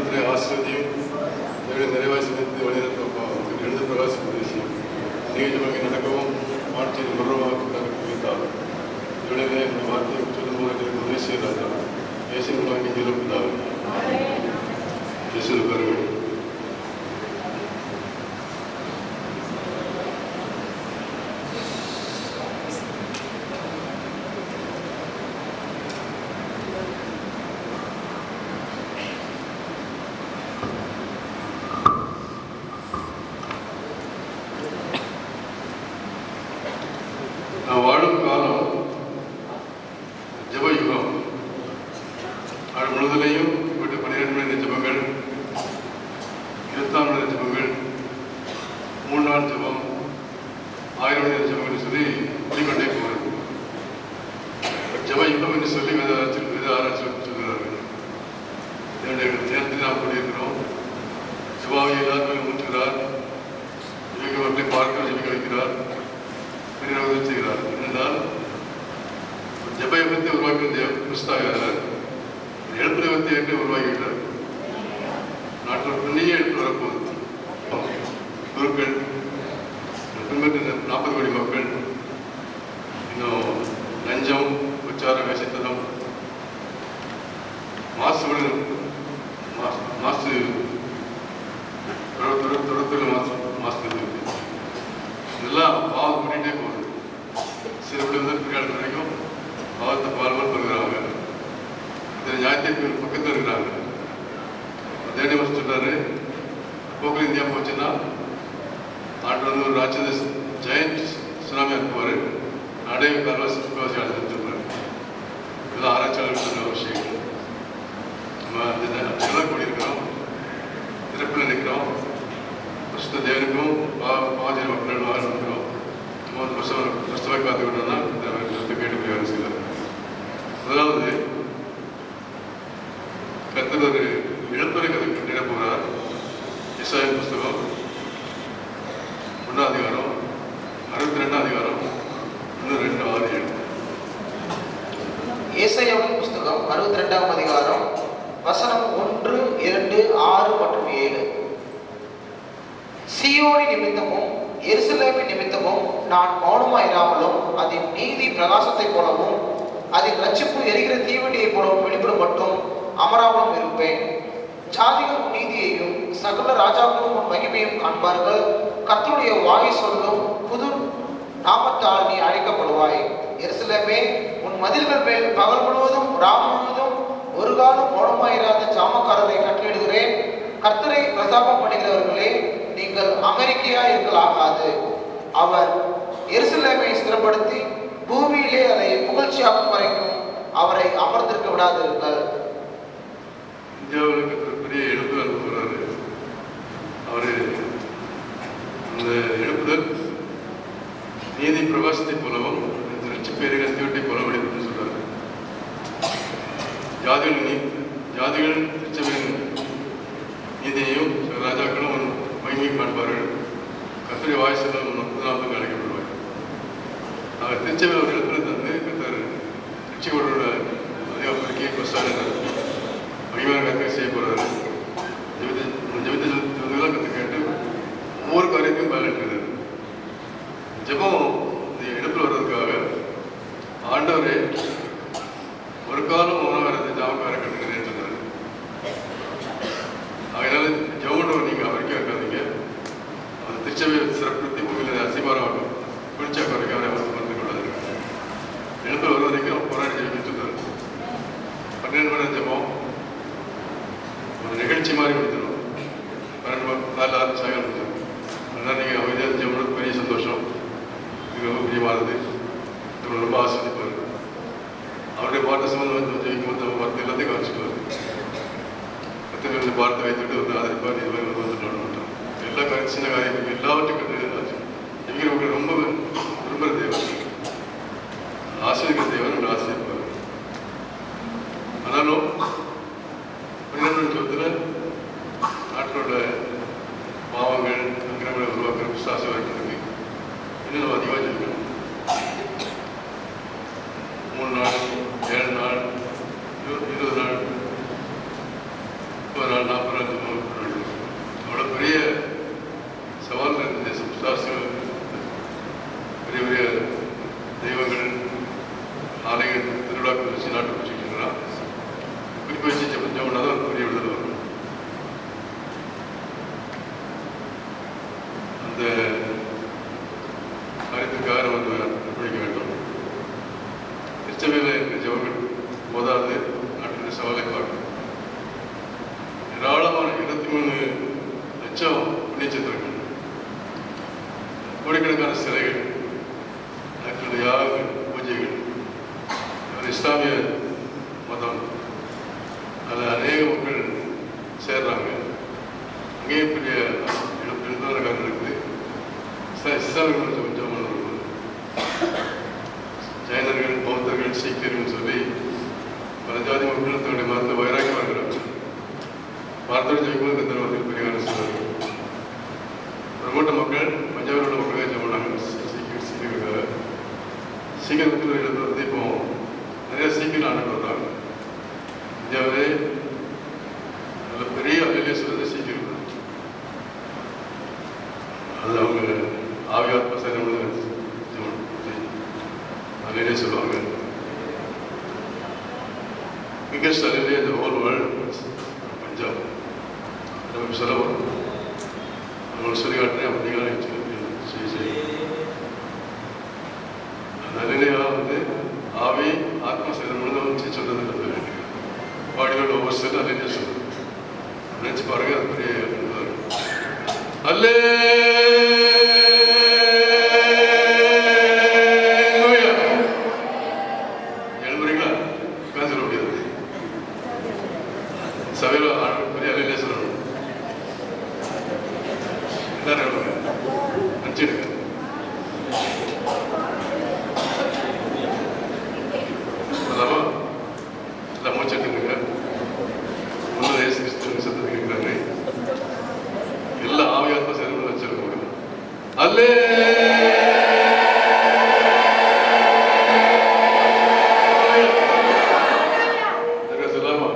வசனத்திலே ஆசிரியத்தையும் நிறைவாய் சிந்தித்து வழிநடத்த எழுத பிரகாசிப்பது விஷயம் நீதிமன்றம் நடக்கவும் வாழ்க்கையில் உருவாக்க வைத்தார். இவளிலே இந்த வார்த்தையை சொல்லும்போது எனக்கு உதவி செய்தார்கள். இயேசுவின் வாங்கி நிலப்பினார். இயேசு கருவடி நான் வாழும் காலம் ஜப யுகம். அது முழுவதிலையும் விட்டு 12 மணி ஜபங்கள், 24 மணி ஜபங்கள், 3 நாள் ஜபம், 1000 மணி ஜபங்கள் சொல்லி கூடிக்கொண்டே போகிறது. ஜப யுகம் என்று சொல்லி வேத ஆராய்ச்சி சொல்கிறார்கள். என்னுடைய நேரத்தில் நாம் கூடியிருக்கிறோம். ஜபாவை எல்லாருமே ஊற்றுகிறார். ஜபிக்க மக்களை பார்க்க ஜபிக்க வைக்கிறார். செய்கிறார். என்னென்றால் ஜப யுகத்தை உருவாக்கி கிறிஸ்தாவியார் எழுப்பு யுகத்தை என்று உருவாக்கிவிட்டார். நாட்டில் புண்ணிய எழுப்பு வரப்போகுது. குருக்கள் பின்பற்றி 40 கோடி மக்கள் இன்னும் லஞ்சம், உச்சாரம், வேசித்தனம், மாசு மாசு இதெல்லாம் பாவம் பண்ணிகிட்டே போகுது. சில விட பிரியாணி வரைக்கும் பாவத்தை பால்வால் பண்ணுறாங்க. இதில் ஞாயிற்று பக்கத்தில் இருக்கிறாங்க. தேடி வருஷம் சொல்கிறாரு, போக்கில் இந்தியா போச்சுன்னா நாட்டில் வந்து ஒரு ராட்சத ஜெயண்ட் சுனாமி அனுப்புவார். நாடே முக்கால்வாசி அழைச்சிட்டு சொல்கிறார். இதெல்லாம் ஆராய்ச்சியாளர்கள் சொன்ன விஷயங்கள். நம்ம இந்த கூடியிருக்கிறோம், திறப்பில் நிற்கிறோம். கிறிஸ்துவ தேவனுக்கும் பாவஜன மக்கள் வாழ்கிறோம். வருஷமாக பார்த்துக்கிட்டோம்னா இந்த கேட்டு வேலை செய்யலாம். முதலாவது கர்த்தர் ஒரு எழுத்துரை கதை போகிறார். இசாயா புஸ்தகம் 1ஆம் அதிகாரம் 62ஆம் அதிகாரம் 1, 2, 6, 7. ஏசாயாவின் புஸ்தகம் 62ஆம் அதிகாரம் வசனம் 1, 2, 6 மற்றும் 7. சீயோனி நிமித்தமும் எருசலேமின் நிமித்தமும் நான் மௌனமாயிராமலும் அதன் நீதி பிரகாசத்தை போலவும் அதன் ரட்சிப்பு எரிகிற தீவண்டியை போலவும் வெளிப்படும் மட்டும் அமராமலும் இருப்பேன். ஜாதிகள் நீதியையும் சகல ராஜாக்களும் உன் மகிமையும் காண்பார்கள். கர்த்தருடைய வாயை சொல்லும் புது நாமத்தால் நீ அழைக்கப்படுவாய். எருசலேமே, உன் மதில்கள் மேல் பகல் முழுவதும் ராம் முழுவதும் ஒரு காலம் மௌனமாயிராத ஜாமக்காரரை கட்டளையிடுகிறேன். கர்த்தரை பிரசாபம் பண்ணுகிறவர்களே, நீங்கள் அமெரிக்கையா இருக்கலாகாது. அவர் எருசலேமை ஸ்திரப்படுத்தி பூமியிலே அதை புகழ்ச்சியாக்கும் வரைக்கும் அவரை அமர்ந்திருக்க விடாதிருங்கள். இந்தியாவுக்கு பெரிய எழுப்பு அனுப்புகிறாரு. அவரு அந்த எழுப்புதல் நீதி பிரகாசத்தை போலவும் பேருக தீவட்டை போலவும் வெளிப்பட்டு சொல்றாரு. ஜாதிகள் திருச்சபையின் நீதியையும் ராஜாக்களும் மகிமையை காண்பார்கள். கர்த்தருடைய வாய் சொல்லும் முதலாவது அழைக்கப்படுவார். அவர் திருச்சபையில் ஒரு எழுத்துல தந்து கர்த்தர் திருச்சியோட அதிகாரிக்கு பிரசாரம் மகிமையான கருத்தை செய்ய போறாரு. ஜெபத்தை கேட்டு ஒவ்வொரு காரியத்தையும் பயன்படுத்துகிறார். ஜெபம் இந்த எடுப்பில் வர்றதுக்காக ஆண்டவரே ஒரு காலம் உணவரத்தை ஜாமக்கார கட்டுகிறேன்னு சொன்னார். அதனால ஜெபம் நீங்கள் அவருக்கே இருக்காதீங்க. அந்த திருச்சபையை சிறப்படுத்தி பூமியில் அசிபாரம் குளிச்சாக்க வரைக்கும் அவரை வந்து கொள்ளாது. எழுப்பில் வர வரைக்கும் போராடி ஜெபிக்க சொன்னார். 12 மணி ஜெபம் ஒரு நிகழ்ச்சி மாதிரி முடிஞ்சிடும். 12 6 சாயங்காலம் முடிஞ்சிடும். அதனால் நீங்கள் அமைதியாக ஜெபம் பெரிய சந்தோஷம். இது ரொம்ப பிரியமானது. இது ரொம்ப ஆஸ்வதிப்பார். அவருடைய பாட்டை சம்பந்தம் வந்து ஜெயிக்கும்போது வார்த்தை எல்லாத்தையும் காமிச்சிக்குவார். பார்த்து வைத்துட்டு வந்து ஆதரிப்பார். இது மாதிரி வந்து மாட்டோம். எல்லா காரியம் சின்ன காரியம் எல்லாவற்றையும் கண்டு ஜெயிக்கிறவங்க ரொம்ப விரும்புகிற தேவன், ஆசிரியக்கிற தேவன் ஆசிரியப்பார். ஆனாலும் 12 வருஷத்தில் நாட்டோட பாவங்கள் அக்கிரமங்களை உருவாக்குற விசுவாசம் வரைக்கும் இன்னும் அதிகமாக ஜெயிக்கணும். 3 நாள் 7 நாள் 20 நாள் 30 நாள் நாள் 40 நாள் ஜெபம் வேண்டும். அவ்வளோ பெரிய சவால் இருந்தது. சாஸ்திரம் பெரிய பெரிய தெய்வங்கள் ஆலயங்கள் திருவிழாக்கள் வச்சு நாட்டு வச்சுக்கிட்டீங்கன்னா குறிப்பு வச்சு ஜெபம்னா தான் பெரிய விடுதலை வரும். அந்த காரியத்துக்காக நம்ம அர்ப்பணிக்க வேண்டும். திருச்சபையில் இருக்கிற ஜெபங்கள் போதாது நாட்டின் சவாலை பார்க்கணும். ஏராளமான 23 லட்சம் புண்ணியச்சத்திரங்கள், கோடிக்கணக்கான சிலைகள், அதற்குள்ள யாகங்கள், பூஜைகள், இஸ்லாமிய மதம், அதில் அநேக மக்கள் சேர்றாங்க. அங்கேயும் பெரிய எழுத்தான காரணம் இருக்குது. இஸ்லாமியர்கள் கொஞ்சம் வருவது, ஜைனர்கள், பௌத்தர்கள், சீக்கியர்கள் சொல்லி பல ஜாதி மக்கள் தன்னுடைய மதத்தை வைராக்கியமாக இருக்கிறாங்க. பார்த்தோடு ஜெயிக்கும்போது இந்த தருவத்தில் பெரிய அரசு ஒரு கூட்ட மக்கள் பஞ்சாபில் உள்ள மக்களுக்காக ஜெயிப்பாங்க. சீக்கியர்களுக்காக சீக்கிய மக்கள் எழுந்து வந்து இப்போ நிறைய சீக்கிரம் ஆண்டு வர்றாங்க. இந்தியாவிலே நல்ல பெரிய அலையிலே சொல்றது சீக்கிரம். அது அவங்க ஆவியாத்ம சைனம் அலையிலே சொல்லுவாங்க. பிகெஸ்ட் அலையிலே இந்த ஹோல் வேர்ல்டு பஞ்சாப். நமக்கு சொல்ல வரும், அவங்களுக்கு சொல்லி காட்டுறேன். அப்படிங்களா அந்த அலையிலையாக வந்து ஆவி ஆத்ம சைனம் வச்சு சொல்றது பாடியோட ஒவ்வொரு செல்லும் அலையிலே சொல்றது. நினைச்சு பாருங்க, அது பெரிய அல்லே எழுதுறீங்களா? உட்காந்து சொல்ல முடியாது. சபையில பெரிய அலையிலே சொல்லணும். எல்லாரும் நினைச்சிடுங்க. அதாவா எல்லாம் மூச்சுட்டுங்க. முன்னே இயேசு கிறிஸ்துவின் சத்தத்தை கேட்கிறாரு. எல்லா ஆவியாத்ம சேர்ந்து வச்சிருக்க முடியும். அல்லே சொல்லாமா?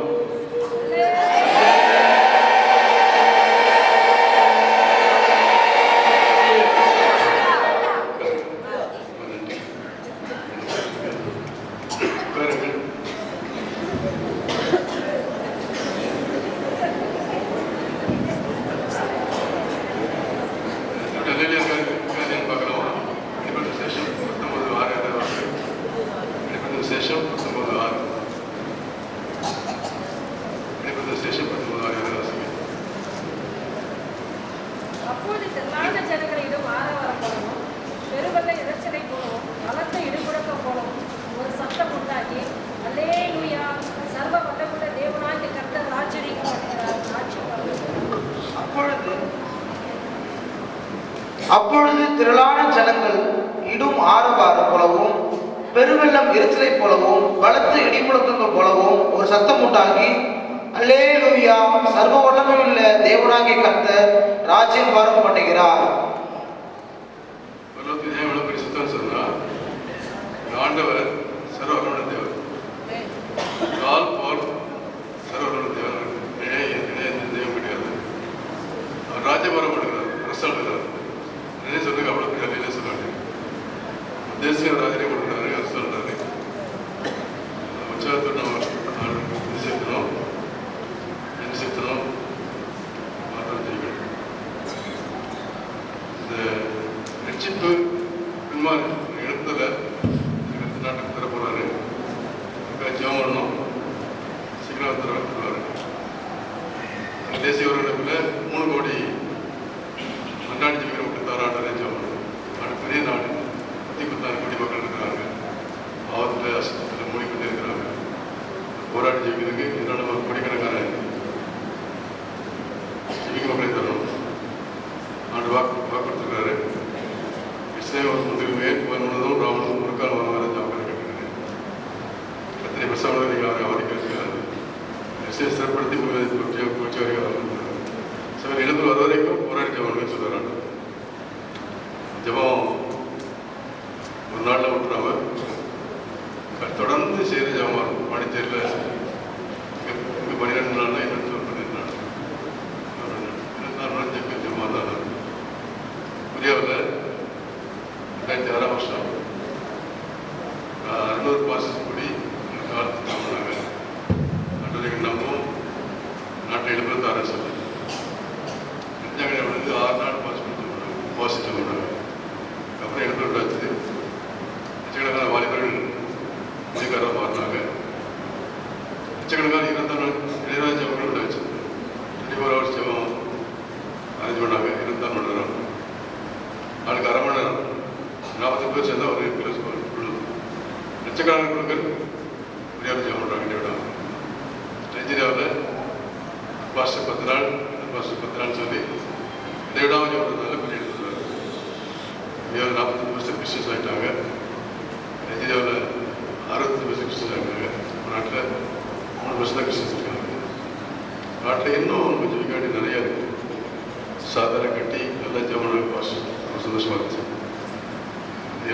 அப்போது திரளான ஜனங்களிடம் ஆரவாரம் போலவும் பெருவெள்ள இரைச்சலை போலவும் பலத்த இடிமுழக்கம் போலவும் ஒரு சத்தம் உண்டாகி, அல்லேலூயா, சர்வ வல்லமுள்ள தேவனாகிய கர்த்தர் ராஜ்யம் பண்ணுகிறார். அப்பொழுது திரளான ஜனங்கள் இடும் ஆரவாரம் போலவும் பெருவெள்ளம் இரைச்சலை போலவும் பலத்த இடிமுழக்கங்கள் போலவும் ஒரு சத்தம் உண்டாகி, அல்லேலூயா, சர்வ வல்லமையுள்ள தேவனாகிய கர்த்தர் ராஜ்யம் பாரம் பண்ணுகிறார். எவ்வளவு பரிசுத்தம் சொன்னா, ஆண்டவர் சர்வ வல்லமையுள்ள தேவன். கால் போல் சர்வ வல்லமையுள்ள தேவன். இணைய தெய்வம் கிடையாது. அவர் ராஜ்யபாரம் பண்ணுகிறார், அரசாளுகிறார். என்ன சொல்லுங்க, அவ்வளவு பெரிய அலையில சொல்லாங்க. தேசிய ராஜ்யம் கொடுக்குறாரு, அரசாளுறாரு. உற்சாகத்தை நம்ம சேர்த்தணும், மாற்றம் செய்யணும். இந்த ரட்சிப்பு பின்மாறி இடத்துல நாட்டுக்கு தர போறாரு. ஜெபம் பண்ணணும், சீக்கிரம் தருவாரு. தேசிய ஒருங்கிணைப்பில் 3 கோடி அன்றாடி ஜீவிக்கிற மக்கள் தாராட்டாரே ஜெபம் பண்ணணும். நாடு பெரிய நாடு, 136 கோடி மக்கள் இருக்கிறாங்க. பாவத்தில் அசுத்தத்தில் மூடிக்கொண்டே இருக்கிறாங்க. போராடி ஜெயிக்கிறதுக்கு ஏராளமான கோடிக்கணக்கான ஜீவிக்க மக்களை தரணும். நாடு வாக்குறுத்துக்கிறாரு. இஸ்ரேல் முன்னிலுமே முழுவதும் ராவணம் முறுக்கால் வர ஜாபகம் கேட்டுக்கிறேன். எத்தனை பிரசவங்களை நீங்கள் அவரை ஆதரிக்கிறாரு. இஸ்ரேல் சிறப்படுத்தி பூச்சி வருகிறார். சில இடத்துல வர வரைக்கும் போராடி ஜபம்னு சொல்லுறாங்க. ஜபம் ஒரு நாளில் விட்டுறாம தொடர்ந்து செய்கிற ஜபமாக இருக்கும். பாண்டிச்சேரியில் இங்கே 12 நாள்னா இன்னும் 12 நாள் சொல்லி வந்து 6 நாள் உபவாசிச்சு கொண்டாங்க. அப்புறம் எழுப்பூர் வச்சு லட்சக்கணக்கான வாலிபர்கள் முடிக்காரமாக மாறினாங்க. லட்சக்கணக்கான 24 ஜபங்கள் உள்ள வச்சு 24 ஹவர்ஸ் ஜபம் அரேஞ்ச் பண்ணாங்க. 24 மணி நேரம், நாளைக்கு அரை மணி நேரம், 40 பேர் சேர்ந்தா ஒரு குழு, லட்சக்கணக்கான குழுக்கள் புரியாத ஜபம் பண்ணுறாங்க. இந்தியாவில் நைஜீரியாவில் பாஸ்டர் 10 நாள், பாஸ்டர் 10 நாள் சொல்லி இதை விடாமல் ஜபம் பண்ணி எடுத்துருவாங்க. இந்தியாவில் 45% கிறிஸ்டியன்ஸ் ஆகிட்டாங்க. நைஜீரியாவில் 65% கிறிஸ்டியன்ஸ் ஆகிட்டாங்க. நாட்டில் 3% தான் கிறிஸ்டியன்ஸ் இருக்காங்க. நாட்டில் இன்னும் கொஞ்சம் விகாடி நிறையா இருக்குது. சாதாரண கட்டி நல்லா ஜெபம் பாஸ்டர் ரொம்ப சந்தோஷமாக இருந்துச்சு.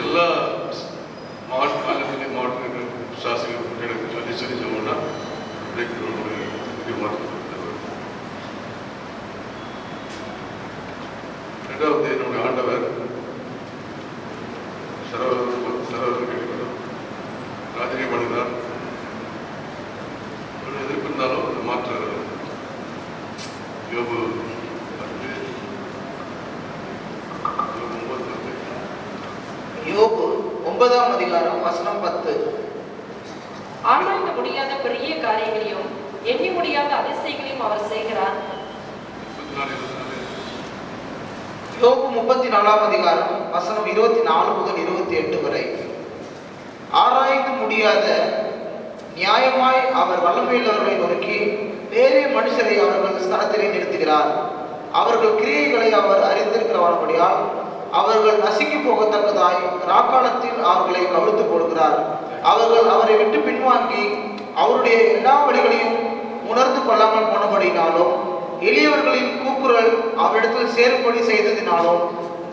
எல்லா மாவட்டத்துலேயும் மாவட்ட சாஸ்திரிகள் எனக்கு சொல்லி ஜெபம்னா மாற்றம். ரெண்டாவது என்னுடைய ஆண்டவர் சரவர்கள் கேட்கிறோம் ராஜனே பண்ணுகிறார். ஒரு எதிர்ப்பு இருந்தாலும் அதை மாற்ற யோபு 9ஆம் அதிகாரம் வசனம் 10. ஆராய்ந்து முடியாத பெரிய காரியங்களையும் எண்ணி முடியாத அதிசயங்களையும் அவர் செய்கிறார். யோபு 34ஆம் அதிகாரம் வசனம் 24 முதல் 28 வரை. ஆராய்ந்து முடியாத நியாயமாய் அவர் வல்லமையுள்ளவர்களை நோக்கி வேறே மனுஷரை அவர்கள் ஸ்தலத்திலே நிறுத்துகிறார். அவர்கள் கிரியைகளை அவர் அறிந்திருக்கிறவன்படியால் அவர்கள் நசுங்கி போகத்தக்கதாய் ராக்காலத்தில் அவர்களை கவிழ்த்து போடுகிறார். அவர்கள் அவரை விட்டு பின்வாங்கி அவருடைய எல்லா வழிகளையும் உணர்ந்து கொள்ளாமல் போனபடினாலும் எளியவர்களின் கூக்குரல் அவரிடத்தில் சேரும்படி செய்ததினாலும்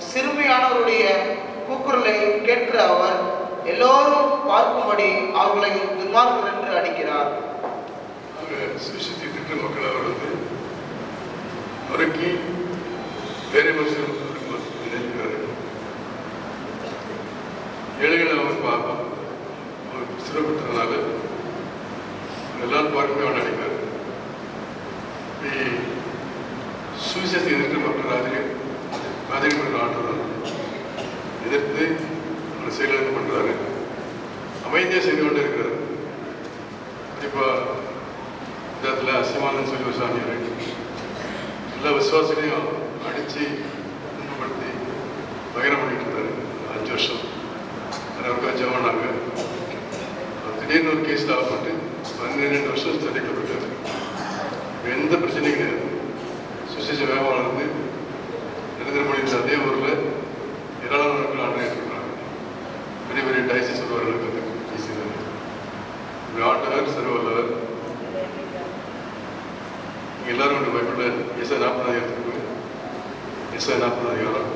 சிறுமியானவருடைய கூக்குரலை கேட்கிற அவர் எல்லோரும் பார்க்கும்படி அவர்களை துன்மார்கள் என்று அடிக்கிறார். மக்கள் அவர் வந்து அவருக்கு வேறு மனுஷன் நினைக்கிறாரு. ஏழைகளை அவர் பார்ப்பான். அவர் சிறப்பட்டதுனால எல்லாரும் பார்க்கவே அவன் அடிக்கிறார். சுவிசேஷத்தை எதிர்த்து மக்கள் ராஜினி பண்ணுற ஆண்டவர் எதிர்த்து அவரை செயலிழந்து பண்ணுறாரு. அமைதியாக செய்து கொண்டே இருக்கிறார். இப்போ இந்த இடத்துல அசிமானன்னு சொல்லி ஒரு சாமி எல்லா விசுவாசிகளையும் அடித்து துன்பப்படுத்தி பகிரம் பண்ணிட்டு இருந்தாரு 5 வருஷம். அவருக்காக ஜெபம்னாங்க. திடீர்னு ஒரு கேஸில் ஆகப்பட்டு 12 வருஷம் தண்டிக்கப்பட்டார். எந்த பிரச்சனையும் கிடையாது. சுசேஷ வேகமாக இருந்து நிரந்தரம் பண்ணியிருந்த அதே ஊரில் ஏராளமான மக்கள் ஆண்டு ஏற்றுக்கிறாங்க. பெரிய பெரிய டைசிஸ் வருவார்கள். ஆண்டவர் சர்வல்லவர். எல்லாரும் ஒன்று பைபிளில் ஏசாயா 40 அதிகாரத்துக்கு ஏசாயா 40 அதிகாரம்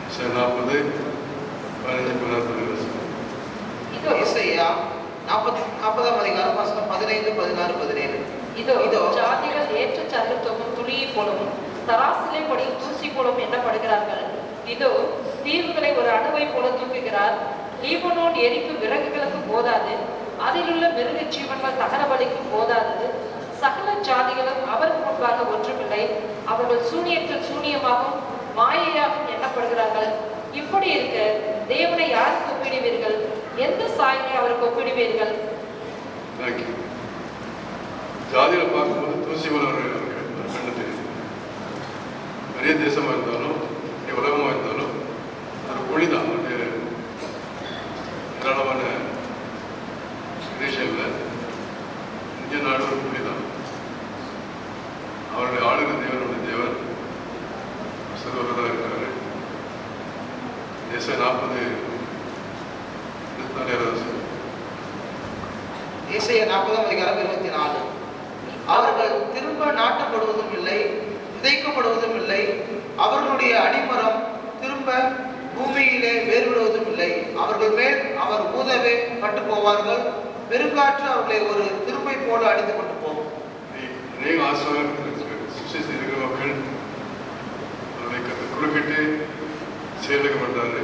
ஏசாயா 40 15-16 ஏசாயா 40ஆம் அதிகாரம் வசனம் 15, 16, 17. இதோ ஜாதிகள் ஏற்ற சதுர்த்தமும் துளியை போலவும் தராசிலே படியும் தூசி போலவும் எண்ணப்படுகிறார்கள். இதோ தீவுகளை ஒரு அணுவை போல தூக்குகிறார். லீபனோன் எரிக்கும் விறகுகளுக்கு போதாது, அதில் உள்ள மிருக ஜீவன்கள் தகர பலிக்கும் போதாதது. சகல ஜாதிகளும் அவருக்கு முன்பாக ஒன்றுமில்லை. அவர்கள் சூனியத்தில் சூனியமாகவும் மாயையாகவும் எண்ணப்படுகிறார்கள். இப்படி இருக்க தேவனை யாருக்கு ஒப்பிடுவீர்கள்? எந்த சாயலை அவருக்கு ஒப்பிடுவீர்கள்? ஜாதிகளை பார்க்கும்போது தூசி வளர்கிற கண்ணு தெரியுது. பெரிய தேசமாக இருந்தாலும் உலகமாக இருந்தாலும் ஒரு மொழிதான். அவருடைய ஏராளமான தேசங்களில் இந்திய நாடு ஒரு மொழிதான். அவருடைய ஆளுநர் தேவனுடைய தேவர் சர்வதாக இருக்கிறாரு. ஏசாயா 40 ஏசாயா 40ஆம் அதிகாரம் 24. அவர்கள் திரும்ப நாட்டப்படுவதும் இல்லை, விதைக்கப்படுவதும் இல்லை. அவர்களுடைய அடிமரம் திரும்ப பூமியிலே வேறுவிடுவதும் இல்லை. அவர்கள் மேல் அவர் ஊதவே பட்டு போவார்கள். பெருங்காற்று அவர்களை ஒரு திருப்பை போல அடித்து கொண்டு போகும். அநேக ஆசிரியர்கள் இருக்கிற மக்கள் அவர்களை குறுக்கீடு செயலுக்கு பண்ணுறாரு.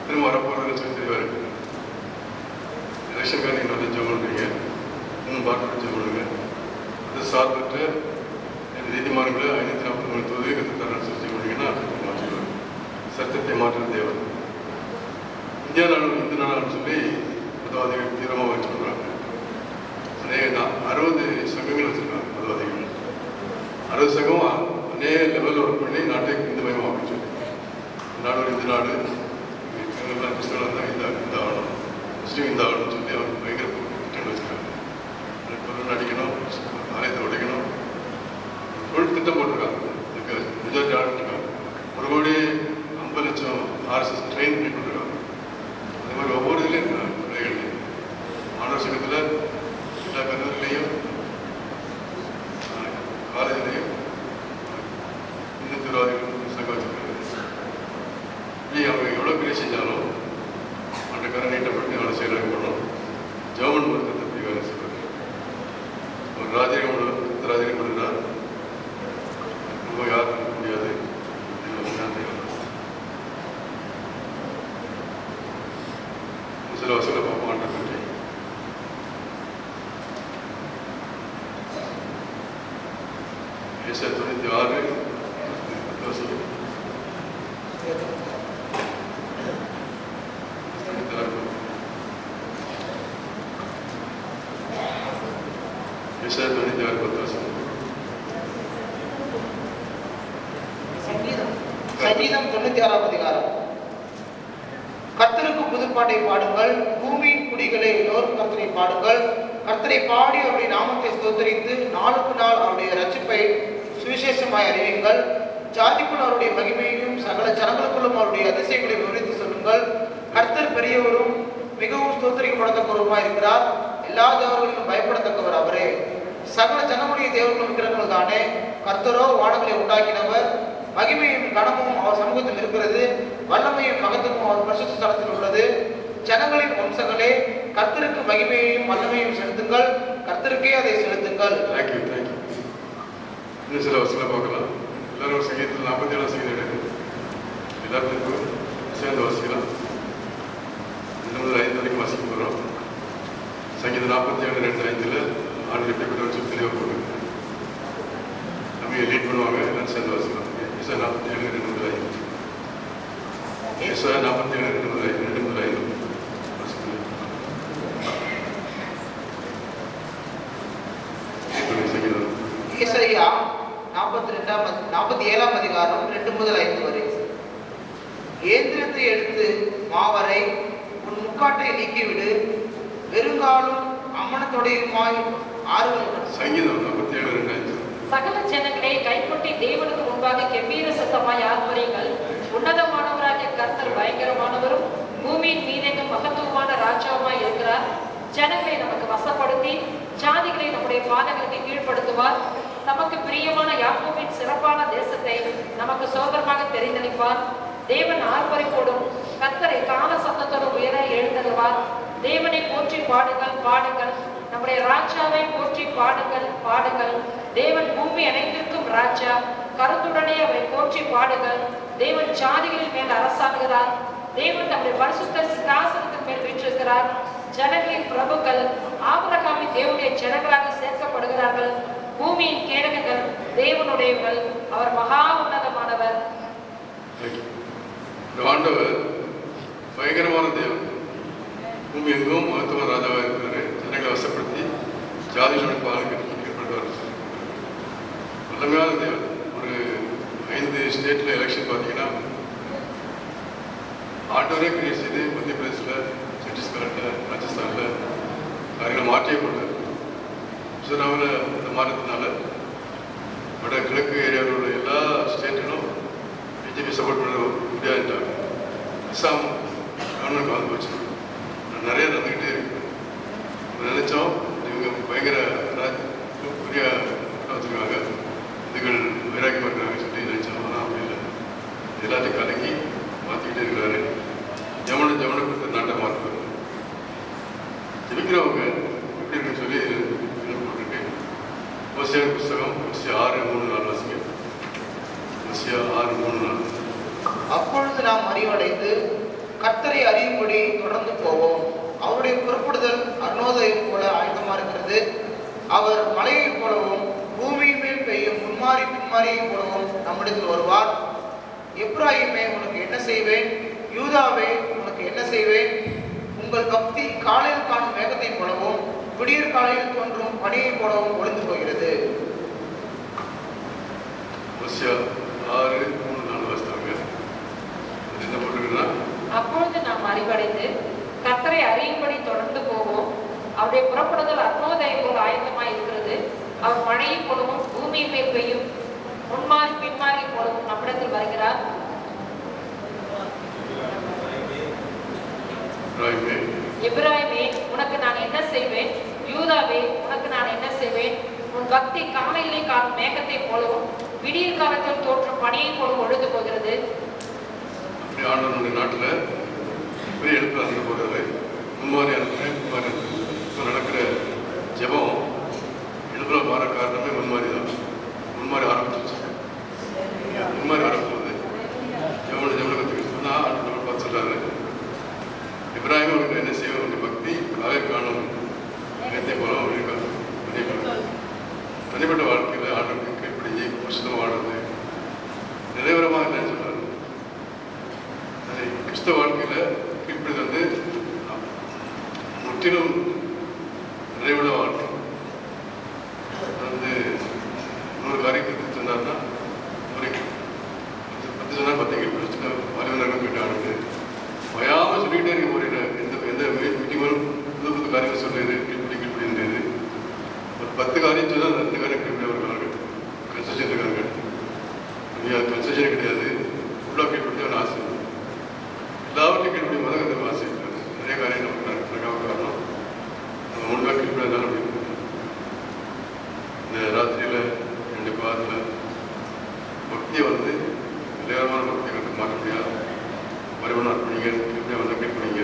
திரும்ப வரப்போகிறதுன்னு சொல்லி தெரிவார். எலெக்ஷனுக்காக நீங்கள் வந்து ஜெபம் பண்ணுறீங்க, இன்னும் பார்த்து ஜெபம் பண்ணுங்க. அது சார்பற்ற நீதிமான்களை 543 தொகுதியை கற்று தரேன்னு சொல்லி பண்ணீங்கன்னா மாற்றிடுவார். சட்டத்தை மாற்ற தேவை. இந்தியா நாடு இந்து நாடுன்னு சொல்லி மதவாதிகள் தீவிரமாக வச்சு பண்ணுறாங்க. அநேக 60 சங்கங்கள் வச்சுருக்காங்க மதவாதிகள். 60 சங்கம் அநேக லெவலில் ஒர்க் பண்ணி நாட்டை இந்துமயமாக சொல்லி நாடு ஒரு இந்து நாடு, கிறிஸ்தவர்கள் இருந்தால் இந்த ஆகணும், முஸ்லீம் இந்த ஆகணும்னு சொல்லி அவங்க பயங்கர திட்டம் வச்சுருக்காங்க. பொருள் அடிக்கணும், ஆலயத்தை உடைக்கணும், தொழில் திட்டம் போட்டிருக்காங்க. இதுக்கு மெஜாரிட்டி ஆடிட்டுருக்காங்க. 1,50,00,000 RSS ட்ரெயின் பண்ணி கொடுத்துருக்காங்க. அதே மாதிரி ஒவ்வொரு இதுலேயும் பிள்ளைகள்லையும் மாணவர் சங்கத்தில் எல்லா கல்லூரிலையும் காலேஜ்லேயும் இந்து திருவாதிகள் சங்கம் வச்சுருக்காங்க. அவங்க எவ்வளோ பெரிய செஞ்சாலும் அந்த கரை நீட்டப்பட்டு அவனை செயலாக பண்ணணும். ஜெர்மன் மருத்துவத்தை பற்றி வேலை செய்வார். அவர் ராஜரீகம் பண்ணுறார். ரொம்ப யாரும் பண்ண முடியாது. சில வசூலை பார்ப்போம். ஆண்டை பற்றி ஏசாயா 96 சங்கீதம் 96 அதிகாரம். கர்த்தருக்கு புதுப்பாட்டை பாடுங்கள், பூமியின் குடிகளை எல்லோரும் கர்த்தரை பாடுங்கள். கர்த்தரை பாடி அவருடைய நாமத்தை ஸ்தோத்தரித்து நாளுக்கு நாள் அவருடைய ரட்சிப்பை சுவிசேஷமாய் அறிவியுங்கள். ஜாதிக்குள் அவருடைய மகிமையையும் சகல ஜனங்களுக்குள்ளும் அவருடைய அதிசயங்களை விவரித்து சொல்லுங்கள். கர்த்தர் பெரியவரும் மிகவும் ஸ்தோத்தரிக்கப்படத்தக்கவருமாய் இருக்கிறார். எல்லா தேவர்களும் பயப்படத்தக்கவர் அவரே. சகல ஜனமுடைய தேவர்களும் இருக்கிறவர்கள் தானே. கர்த்தரோ வானங்களை உண்டாக்கினவர். மகிமையும் கனமும் அவர் சமூகத்தில் இருக்கிறது. வல்லமையும் மகத்துவமும் அவர் பரிசுத்த ஸ்தலத்தில் உள்ளது. ஜனங்களின் வம்சங்களே, கர்த்தருக்கு மகிமையையும் வல்லமையும் செலுத்துங்கள். கர்த்தருக்கே அதை செலுத்துங்கள். இன்னும் சில வசூலை பார்க்கலாம். எல்லாரும் சங்கீதத்தில் 47 சங்கீதம் எடுக்கும். எல்லாருக்கும் சேர்ந்து வாசிக்கலாம். 2 முதல் 5 வரைக்கும் வாசிக்க போகிறோம். சங்கீதம் 47:2-5 ஆண்டு எப்படிப்பட்ட சொல்லி தெளிவாக போடுங்க. நம்ம லீட் பண்ணுவாங்க. எல்லாம் சேர்ந்து வாசிக்கலாம். ஏசாயா 47:2-5. ஏசாயா 47:2-5 ஏசாயா 47 அதிகாரம் 2 முதல் 5 வரை. ஏந்திரத்தை எடுத்து மாவரை உன் முக்காட்டை நீக்கிவிடு, வெறுங்காலும் அம்மனத்தொடையுமாய் ஆறுகள். சங்கீதம் 47:2-5. சகல ஜனங்களை கைப்பற்றி தேவனுக்கு முன்பாக கெம்பீர சத்தமாய் ஆர்ப்பரியுங்கள். உன்னதமானவராகிய கர்த்தர் பயங்கரமானவரும் பூமியின் மீதெங்கும் மகத்துவமான ராஜாவுமாய் இருக்கிறார். ஜனங்களை நமக்கு வசப்படுத்தி ஜாதிகளை நம்முடைய பாதங்களுக்கு கீழ்ப்படுத்துவார். நமக்கு பிரியமான யாக்கோபின் சிறப்பான தேசத்தை நமக்கு சோதரமாக தெரிந்தளிப்பார். தேவன் ஆர்ப்பரிப்போடும் கர்த்தரை கால சத்தத்தோடு உயர எழுந்தருவார். தேவனை போற்றி பாடுங்கள், பாடுங்கள். நம்முடைய ராஜாவை போற்றி பாடுங்கள், பாடுங்கள். தேவன் பூமி அனைத்திற்கும் ராஜா. கருத்துடனே அவரை போற்றி பாடுங்கள். தேவன் ஜாதிகளின் மேல் அரசாடுகிறார். தேவன் நம்முடைய பரிசுத்த சிங்காசனத்தின் மேல் வீற்றிருக்கிறார். ஜனங்களின் பிரபுக்கள் ஆபிரகாமின் தேவனுடைய ஜனங்களாக சேர்க்கப்படுகிறார்கள். பூமியின் கேடகங்கள் தேவனுடையவர்கள். அவர் மகா உன்னதமானவர். ஆண்டவர் பயங்கரமான தேவன். பூமி எங்கும் மகத்துவ ராஜாவாக இருக்கிறாரு. ஜனங்களை வசப்படுத்தி ஜாதிகளுடைய பாலுக்கு ஏற்படுத்துவார். வல்லமையான தேவன். ஒரு 5 ஸ்டேட்டில் எலெக்ஷன் பார்த்தீங்கன்னா ஆண்டவரே கிரியேட் செய்து மத்திய பிரதேசில், சத்தீஸ்கரில், ராஜஸ்தானில் காரியங்களை மாற்றியே கொண்டார். குஜராவில் இந்த மாற்றத்தினால வட கிழக்கு ஏரியாவில் உள்ள எல்லா ஸ்டேட்டிலும் பிஜேபி சப்போர்ட் பண்ண முடியாதுட்டாங்க. அஸ்ஸாம் கவர்மெண்ட் வந்து போச்சு. நிறைய நடந்துக்கிட்டே இருக்கு. நினைச்சோம் இவங்க பயங்கர பெரிய வச்சுருக்காங்க, இதுகள் வைராக்கியமாக இருக்கிறாங்கன்னு சொல்லி நினைச்சோம். ஆனால் அப்படி இல்லை. எல்லாத்தையும் கலக்கி மாற்றிக்கிட்டே இருக்கிறாரு. ஜமனை கொடுத்து நாட்டை மாற்றுவார். ஜெபிக்கிறவங்க எப்படி இருக்குன்னு சொல்லி போட்டுருக்கு. ஓசியா புஸ்தகம் ஓசியா 6:3-4 வாசிங்க. ஓசியா 6:3-4. அப்பொழுது நாம் அறிவடைந்து கர்த்தரை அறியும்படி தொடர்ந்து போவோம். அவருடைய புறப்படுதல் அருணோதயம் போல ஆயத்தமா இருக்கிறது. அவர் மலையைப் போலவும் பூமியின் மேல் பெய்யும் முன்மாறி பின்மாறியை போலவும் நம்மிடத்தில் வருவார். எப்ராயிமே உனக்கு என்ன செய்வேன், யூதாவே உனக்கு என்ன செய்வேன்? உங்கள் பக்தி காலையில் காணும் மேகத்தை போலவும் விடியற் காலையில் தோன்றும் பனியை போலவும் ஒளிந்து போகிறது. அப்பொழுது நாம் அறிவடைந்து கர்த்தரை அறியும்படி தொடர்ந்து போவோம். அவருடைய புறப்படுதல் அருணோதயம் போல் ஆயத்தமாய் இருக்கிறது. அவர் மழையை போலவும் பூமியின் மேல் பெய்யும் முன்மாறி பின்மாறி போலவும் நம்மிடத்தில் வருகிறார். எபிராயிமே உனக்கு நான் என்ன செய்வேன், யூதாவே உனக்கு நான் என்ன செய்வேன்? உன் பக்தி காலையிலே காணும் மேகத்தை போலவும் விடியற் காலத்தில் தோற்றும் பனியை போலவும் ஒழுந்து போகிறது. நாட்டுல பெரிய எழுப்பு அதிக போகிறது. முன்மாதிரி நடக்கிற ஜெபம் எழுப்புல மாற காரணமே முன்மாதிரி தான். முன்மாதிரி ஆரம்பிச்சு முன்மாதிரி வரப்போகுது. ஜெபம் கற்றுக்கிட்டு ஆண்டு பார்த்து சொல்றாரு, எப்ராயிமே உனக்கு என்ன செய்வோம், உன்னுடைய பக்தி காலை காணும் நேரத்தை போல தனிப்பட்ட வாழ்க்கையில் ஆண்டுக்கு கைப்பிடிஞ்சி வருஷமாக வாழ்றது நிறைவேறமாக இல்லைன்னு சொல்றாரு. கிறிஸ்தவ வாழ்க்கையில் கீழ்ப்படிது முற்றிலும் நிறைவுள்ள வாழ்க்கை. அது 100 காரியத்துக்கு சொன்னார்னா ஒரு 10 சொன்னால் 10 கீழ்ப்பிடிச்சு வலிவனர்கள் போயிட்டு ஆடுது வயாமல் சொல்லிக்கிட்டே இருக்க போறீங்க. எந்த மீட்டிங் வரும் புது புது காரியங்கள் சொல்லுது, கீழ்ப்பிடின்றது. ஒரு 10 காரியம் சொன்னால் 2 காரியம் கீழ்ப்படி வருவாங்க. கன்செஷன் இருக்காங்க. கன்செஷன் கிடையாது, ஃபுல்லாக கீழ்ப்படி ஒரு ஆசை. எல்லாவற்றையும் கீழ்ப்படியும் போது அந்த ஆசை இருக்காது. நிறைய காரியம் நமக்கு நடக்காம காரணம் நம்ம முழுமையாக கீழ்ப்படியாதான் அப்படி இருக்கும். இந்த ராத்திரியில் 2 பாதத்தில் பக்தியை நிலையான பக்தியை கற்று மாற்ற முடியாது. மறுபடியும் அர்ப்பணிங்க, எப்படி வந்து கீழ்ப்படிங்க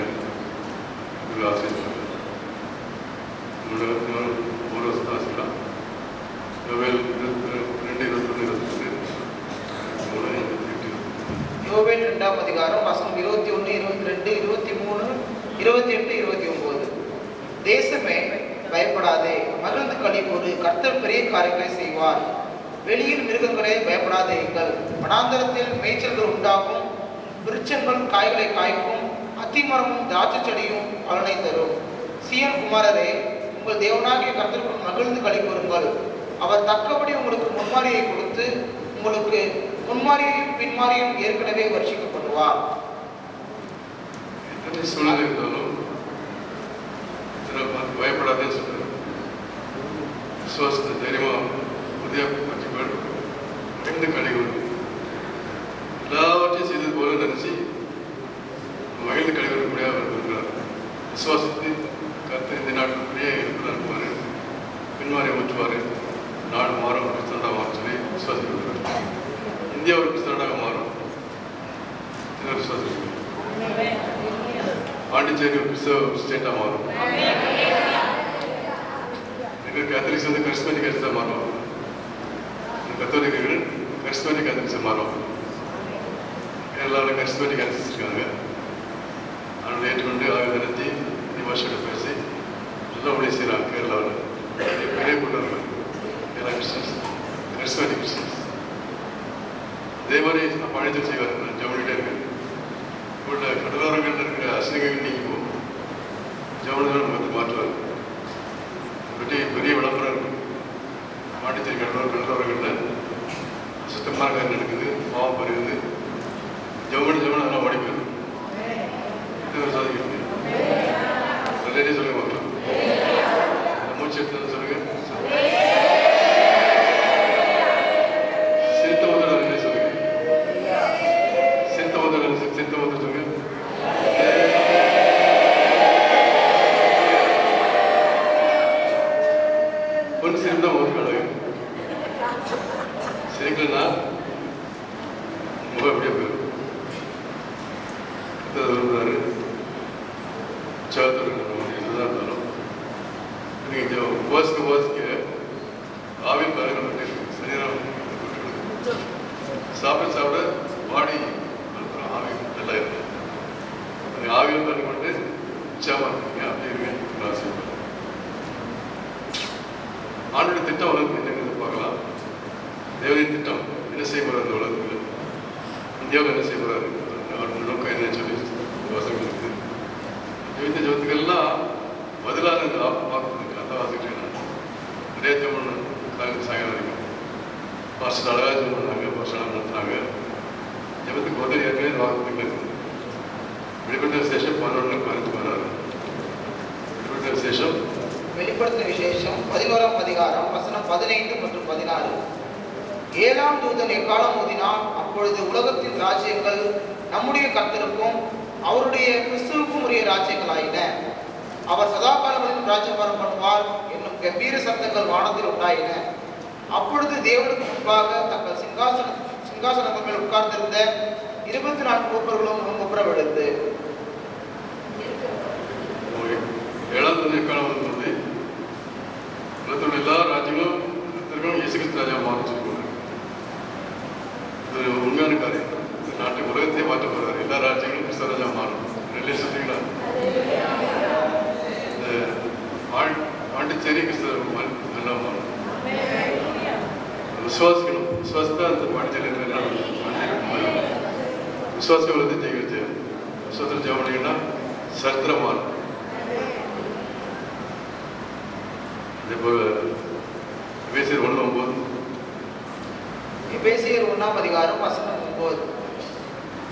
ஒரு ஆசை. ஒரு வருஷம் ஆசைலாம் 2 அதிகாரம் வசனம் 21, 22, 23, 28, 29. தேசமே பயப்படாதே, மகிழ்ந்து களிகூறு, கர்த்தர் பெரிய காரியங்களை செய்வார். வெளியில் மிருகங்களே பயப்படாதீர்கள், வனாந்தரத்தில் மேய்ச்சல்கள் உண்டாகும், விருட்சங்கள் காய்களை காய்க்கும், அத்திமரமும் திராட்சை செடியும் பலனை தரும். சீயோன் குமாரரே, உங்கள் தேவனாகிய கர்த்தருக்குள் மகிழ்ந்து களிகூறுங்கள். அவர் தக்கபடி உங்களுக்கு முன்மாரியை கொடுத்து உங்களுக்கு முன்மாரியும் பின்மாரியும் ஏற்கனவே வருஷிக்கப்படுவார். சூழ்நிலை இருந்தாலும் பயப்படாதேன்னு சொல்றாரு. விசுவாசத்தை தைரியமா புதிய மகிழ்ந்து களிகூறு. எல்லாவற்றையும் செய்தது போல நினைச்சு மகிழ்ந்து களிகூறக்கூடிய அவர் இருக்கிறார். விசுவாசத்தை கருத்து இந்த நாட்டுக்குள்ளேயே இருப்பாரு, பின்மாறி ஊற்றுவார், நாடு மாறும், கிறிஸ்தவனாக மாறும் சொல்லி விசுவாசிக்கிறார். இந்தியா ஒரு கிறிஸ்தவனாக மாறும், விசுவாசிக்கிறார். பாண்டிச்சேரி ஒரு கிறிஸ்தவ ஸ்டேட்டாக மாறும். கேத்தலிக்ஸ் கரிஸ்மேட்டிக் கேத்தலிக்ஸாக மாறுவாங்க. கத்தோலிக்கர்கள் கரிஸ்மேட்டிக் கேத்தலிக்ஸாக மாறுவாங்க. கேரளாவில் கரிஸ்மேட்டிக் கேத்தலிக்ஸ் இருக்காங்க. அவங்களை ஏற்றுக்கொண்டு ஆய்வு நடத்தி வருஷத்தை பேசி நல்லா உடைய செய்கிறாங்க. கேரளாவில் பெரிய கொண்டாடுறாங்க கேரளா கிறிஸ்டின்ஸ், கரிஸ்மேட்டிக் கிறிஸ்டின்ஸ். அதே மாதிரி பழத்தில் செய்வார். ஜவுளிட்டே இருக்கு உள்ள கடலோரங்களில் இருக்கிற அசிங்கங்கள் நீங்கி போகும். ஜவுளிதான் நம்ம மாற்றுவார். பற்றி பெரிய விளம்பரம் இருக்கும். பாண்டிச்சேரி கடலோரங்களில் சுத்தமான காரியம் நடக்குது, பாவம் பறிவுது, ஜவுளி அதெல்லாம் ஓடி போயிடும். சாதிக்கிறது சொல்லுங்க, மூச்சு எடுத்து சொல்லுங்க. சிரித்த முதல் சொல்லுங்க, சிரித்த முதல் சொல்லுங்க. பொண்ணு சிரித்தா முதல் அழகு, சிரிக்கலன்னா முகம் எப்படியா போயிடும். விரும்புகிறாரு என்னதான் இருந்தாலும் நீங்கள் உபாசிக்க ஆவின் பலன் சரீரம் சாப்பிட பாடி ஆவி சொல்றாரு. அவர் நோக்கம் என்ன சொல்லி வசனம் இருக்குது. ஜெபித்த ஜெபத்துக்கெல்லாம் பதிலாக இந்த வாக்கு அதான் வாசிக்கிறேன். நிறைய ஜெபம் சாயங்காலம் வரைக்கும் வருஷம் அழகாக ஜெபம் பண்ணாங்க, வருஷம் நடத்துனாங்க. ஜெபத்துக்கு பதில் ஏற்கனவே வாக்குகள் இருக்குது. வெளிப்படுத்த விசேஷம் 11:15-16. வெளிப்படுத்த விசேஷம் வெளிப்படுத்தின விசேஷம் 11ஆம் அதிகாரம் வசனம் 15 மற்றும் 16. 7ஆம் தூதன் எக்காலம் ஊதினான். அப்பொழுது உலகத்தின் ராஜ்யங்கள் நம்முடைய கர்த்தருக்கும் அவருடைய கிறிஸ்துவுக்கும் உரிய ராஜ்யங்களாயின. அவர் சதாகாலங்களிலும் ராஜ்யபாரம் பண்ணுவார் என்னும் கம்பீர சத்தங்கள் வானத்தில் உண்டாயின. அப்பொழுது தேவனுக்கு முன்பாக தங்கள் சிங்காசனங்கள் மேல் உட்கார்ந்திருந்த 24 மூப்பர்களும் முப்புறவெடுத்து 7ஆம் தூதன் எக்காலம் வரும்போது உலகத்தோட எல்லா ராஜ்யங்களும் இயேசு கிறிஸ்து ராஜா மாறிச்சிருக்காங்க. இது உண்மையான காரியம். நாட்டு உலகத்தையே மாற்ற போறாரு. எல்லா ராஜ்யங்களும் கிறிஸ்தவ ராஜா மாறும். ரெண்டு சொல்றீங்களா? இந்த பாண்டிச்சேரி கிறிஸ்தவ நல்லா மாறும். விசுவாசிக்கணும். விசுவாசத்தை அந்த பாண்டிச்சேரி எல்லாம் விசுவாசிகள் வந்து ஜெயிக்க விசுவாசத்தில் ஜெயம் பண்ணீங்கன்னா சரித்திரம் மாறும். அதே போல எபேசியர் 1:9. எபேசியர் 1ஆம் அதிகாரம் வசனம் 9.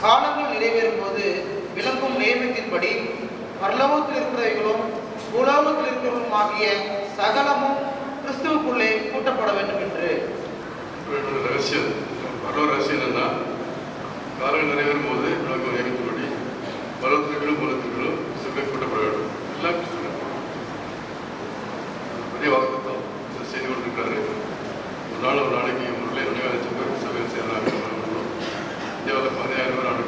காலங்கள் நிறைவேறும் போது விளங்கும் நியமத்தின்படி பரலோகத்தில் இருக்கிறவைகளும் பூலோகத்தில் இருக்கிறவர்களும் ஆகிய சகலமும் கிறிஸ்துவுக்குள்ளே கூட்டப்பட வேண்டும் என்று. ரகசியம் பரவ ரகசியம் என்னன்னா, காலங்கள் நிறைவேறும் போது விளங்கும் நியமத்தின்படி பரவத்திற்களும் மூலத்திற்களும் கிறிஸ்துவுக்குள்ளே கூட்டப்பட வேண்டும். எல்லாம் கிறிஸ்துவ பெரிய வாக்குத்தம் செய்து கொண்டிருக்கிறாரு. ஒரு நாளைக்கு ஊரில் 2 லட்சம் பேர் சபையில் சேர்றாங்க. இந்தியாவில் 10,000 பேர் ஆண்டு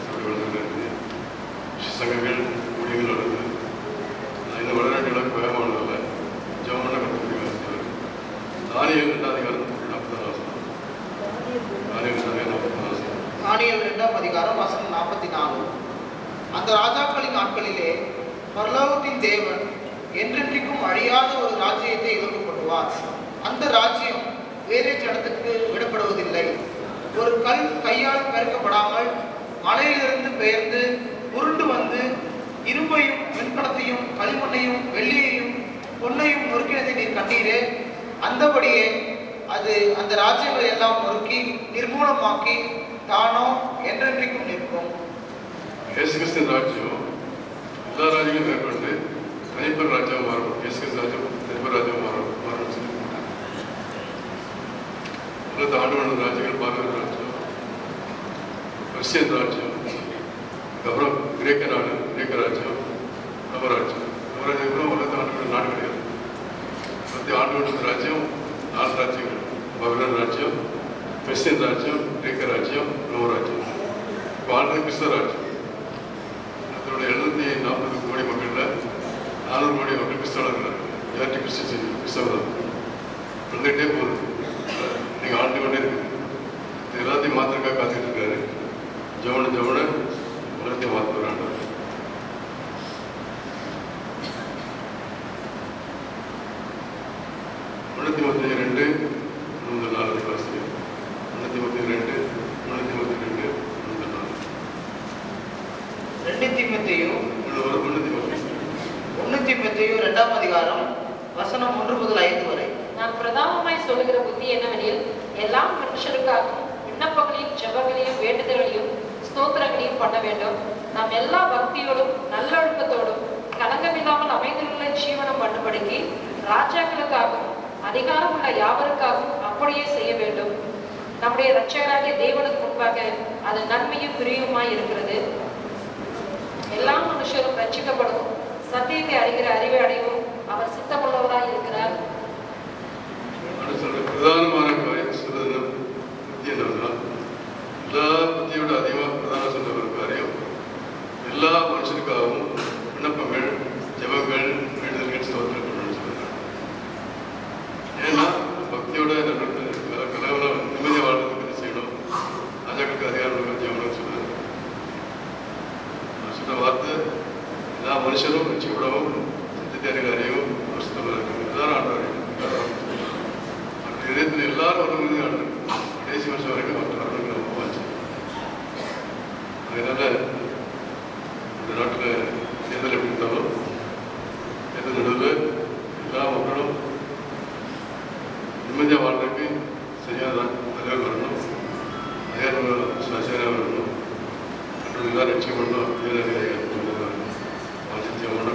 சபை வளர்ந்துருக்கு. சங்கங்கள் ஊழியர்கள் வருது. இந்த வளராட்டி அளவுக்கு வேகமானதில்லை. ஜெபம் கற்றுக்கிறீங்க. தானியல் 2ஆம் அதிகாரம் 40 தானியேல் 2ஆம் அதிகாரம் வசனம் 44. அந்த ராஜாக்களின் நாட்களிலே பரலோகத்தின் தேவன் என்றென்றைக்கும் அழியாத ஒரு ராஜ்யத்தை எதிர்கொள்வார். அந்த ராஜ்யம் வேறே ஜனத்துக்கு விடப்படுவதில்லை. ஒரு கல் கையால் பெருக்கப்படாமல் மலையிலிருந்து பெயர்ந்து உருண்டு வந்து இரும்பையும் வெண்கலத்தையும் களிமண்ணையும் வெள்ளியையும் பொன்னையும் நொறுக்கினதை நீர் கண்டீரே, அந்தபடியே அது அந்த ராஜ்யங்களை எல்லாம் நொறுக்கி நிர்மூலமாக்கி தானோ என்றென்றைக்கும் நிற்கும். இயேசு கிறிஸ்து ராஜ்யம் எல்லா ராஜ்யங்களும் மேற்கொண்டு தனிப்பெரும் ராஜ்யம் மாறும். இயேசு கிறிஸ்து ராஜ்யம் தனிப்பெரும் ராஜ்யம் மாறும். உலகத்தை ஆண்டு கொண்ட ராஜ்யங்கள் பார்க்கிற ராஜ்யம், ரஷ்யன் ராஜ்யம், அதுக்கப்புறம் கிரேக்க நாடு, கிரேக்க ராஜ்யம், நவராஜ்யம். நவராஜ்யம் கூட உலகத்தை ஆண்டு கொண்ட நாடு கிடையாது. உலகத்தை ஆண்டு கொண்ட ராஜ்யம் 4 ராஜ்யங்கள். பபிலோன் ராஜ்யம், ரஷ்யன் ராஜ்யம், கிரேக்க ராஜ்யம், நவராஜ்யம். இப்போ ஆண்டு கிறிஸ்தவ ராஜ்யம். அதோட 740 கோடி மக்களில் 400 கோடி மக்கள் கிறிஸ்தவர்கள் இருக்கிறாங்க. எல்லாத்தையும் கிறிஸ்தவ தான் வந்துகிட்டே போகுது. நீங்கள் ஆண்டு கொண்டே இருக்குது. எல்லாத்தையும் மாத்திரக்காக காத்துக்கிட்டு இருக்காரு. ஜவன உலகத்தையும் மாற்றுறாங்க. Timothy 2:4 வாசிக்கிறேன். 1 Timothy 2:4. 1 தீமோத்தேயு 2ஆம் அதிகாரம் வசனம் 1 முதல் 5 வரை. நான் பிரதானமாய் சொல்லுகிற புத்தி என்னவெனில், எல்லா மனுஷருக்காகவும் விண்ணப்பங்களையும் ஜெபங்களையும் வேண்டுதல்களையும் ஸ்தோத்திரங்களையும் பண்ண வேண்டும். நாம் எல்லா பக்தியோடும் நல்லொழுக்கத்தோடும் கலங்கமில்லாமல் அமைந்துள்ள ஜீவனம் பண்ணும்படிக்கு ராஜாக்களுக்காகவும் அதிகாரம் உள்ள யாவருக்காகவும் அப்படியே செய்ய வேண்டும். நம்முடைய இரட்சகராகிய தேவனுக்கு முன்பாக அது நன்மையும் பிரியுமாய் இருக்கிறது. எல்லா மனுஷரும் ரட்சிக்கப்படும், சத்தியத்தை அறிகிற அறிவை அடைவும் அவர் சித்தமுள்ளவராய் இருக்கிறார். பிரதானமான காரியம் சொல்றது புத்தி என்னன்னா, எல்லா புத்தியோட அதிகமாக பிரதான சொல்ற ஒரு காரியம், எல்லா மனுஷனுக்காகவும் விண்ணப்பங்கள் ஜெபங்கள் வேண்டுதல்கள் ஸ்தோத்திரம் பண்ணணும்னு சொல்றாங்க. ஏன்னா பக்தியோட கலவரம் நிம்மதியாக வாழ்றதுக்கு என்ன செய்யணும், ராஜாக்களுக்கு அதிகாரம் ஜெபம்னு சொல்றாரு. சொன்ன வார்த்தை எல்லா மனுஷரும் ரட்சிக்கப்படவும் சத்தியத்தை அறியவும் எல்லாரும் ஆடுறாரு. இதயத்தில் எல்லாரும் வரவங்க ஆடுறாங்க. கடைசி வருஷம் வரைக்கும் அவர்கள் வரவங்க ரொம்ப வாச்சு. அதனால் இந்த நாட்டில் தேர்தல் எப்படி இருந்தாலும் தேர்தல் நடுவில் எல்லா மக்களும் நிம்மதியாக வாழ்றதுக்கு சரியான தலைவர் வரணும், சரியாக வரணும், மற்றவர்கள் எல்லாரும் நிச்சயம் பண்ணணும். ஆதித்யமான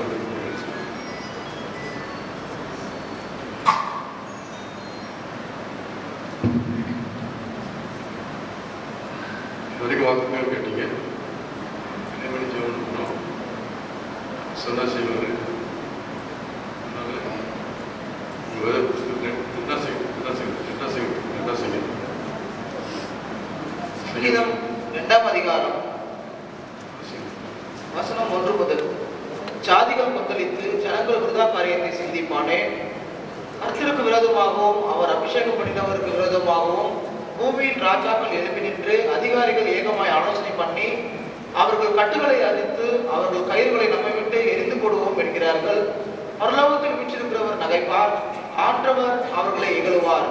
வரைக்கும் வாக்குகள் கேட்டீங்க. என்ன பண்ணி ஜெவன் பண்ணோம் சொன்னா செய்வார். சங்கீதம் 2ஆம் அதிகாரம் வசனம் 1 முதல். ஜாதிகள் கொந்தளித்து ஜனங்கள் விருதா காரியத்தை சிந்திப்பானே. கர்த்தருக்கு விரோதமாகவும் அவர் அபிஷேகம் பண்ணினவருக்கு விரோதமாகவும் பூமியின் ராஜாக்கள் எழுப்பி நின்று அதிகாரிகள் ஏகமாய் ஆலோசனை பண்ணி அவர்கள் கட்டுகளை அறிந்து அவர்கள் கயிறுகளை நம்மை விட்டு எரிந்து போடுவோம் என்கிறார்கள். பரலோகத்தில் வீற்றிருக்கிறவர் நகைப்பார், ஆண்டவர் அவர்களை இகழுவார்.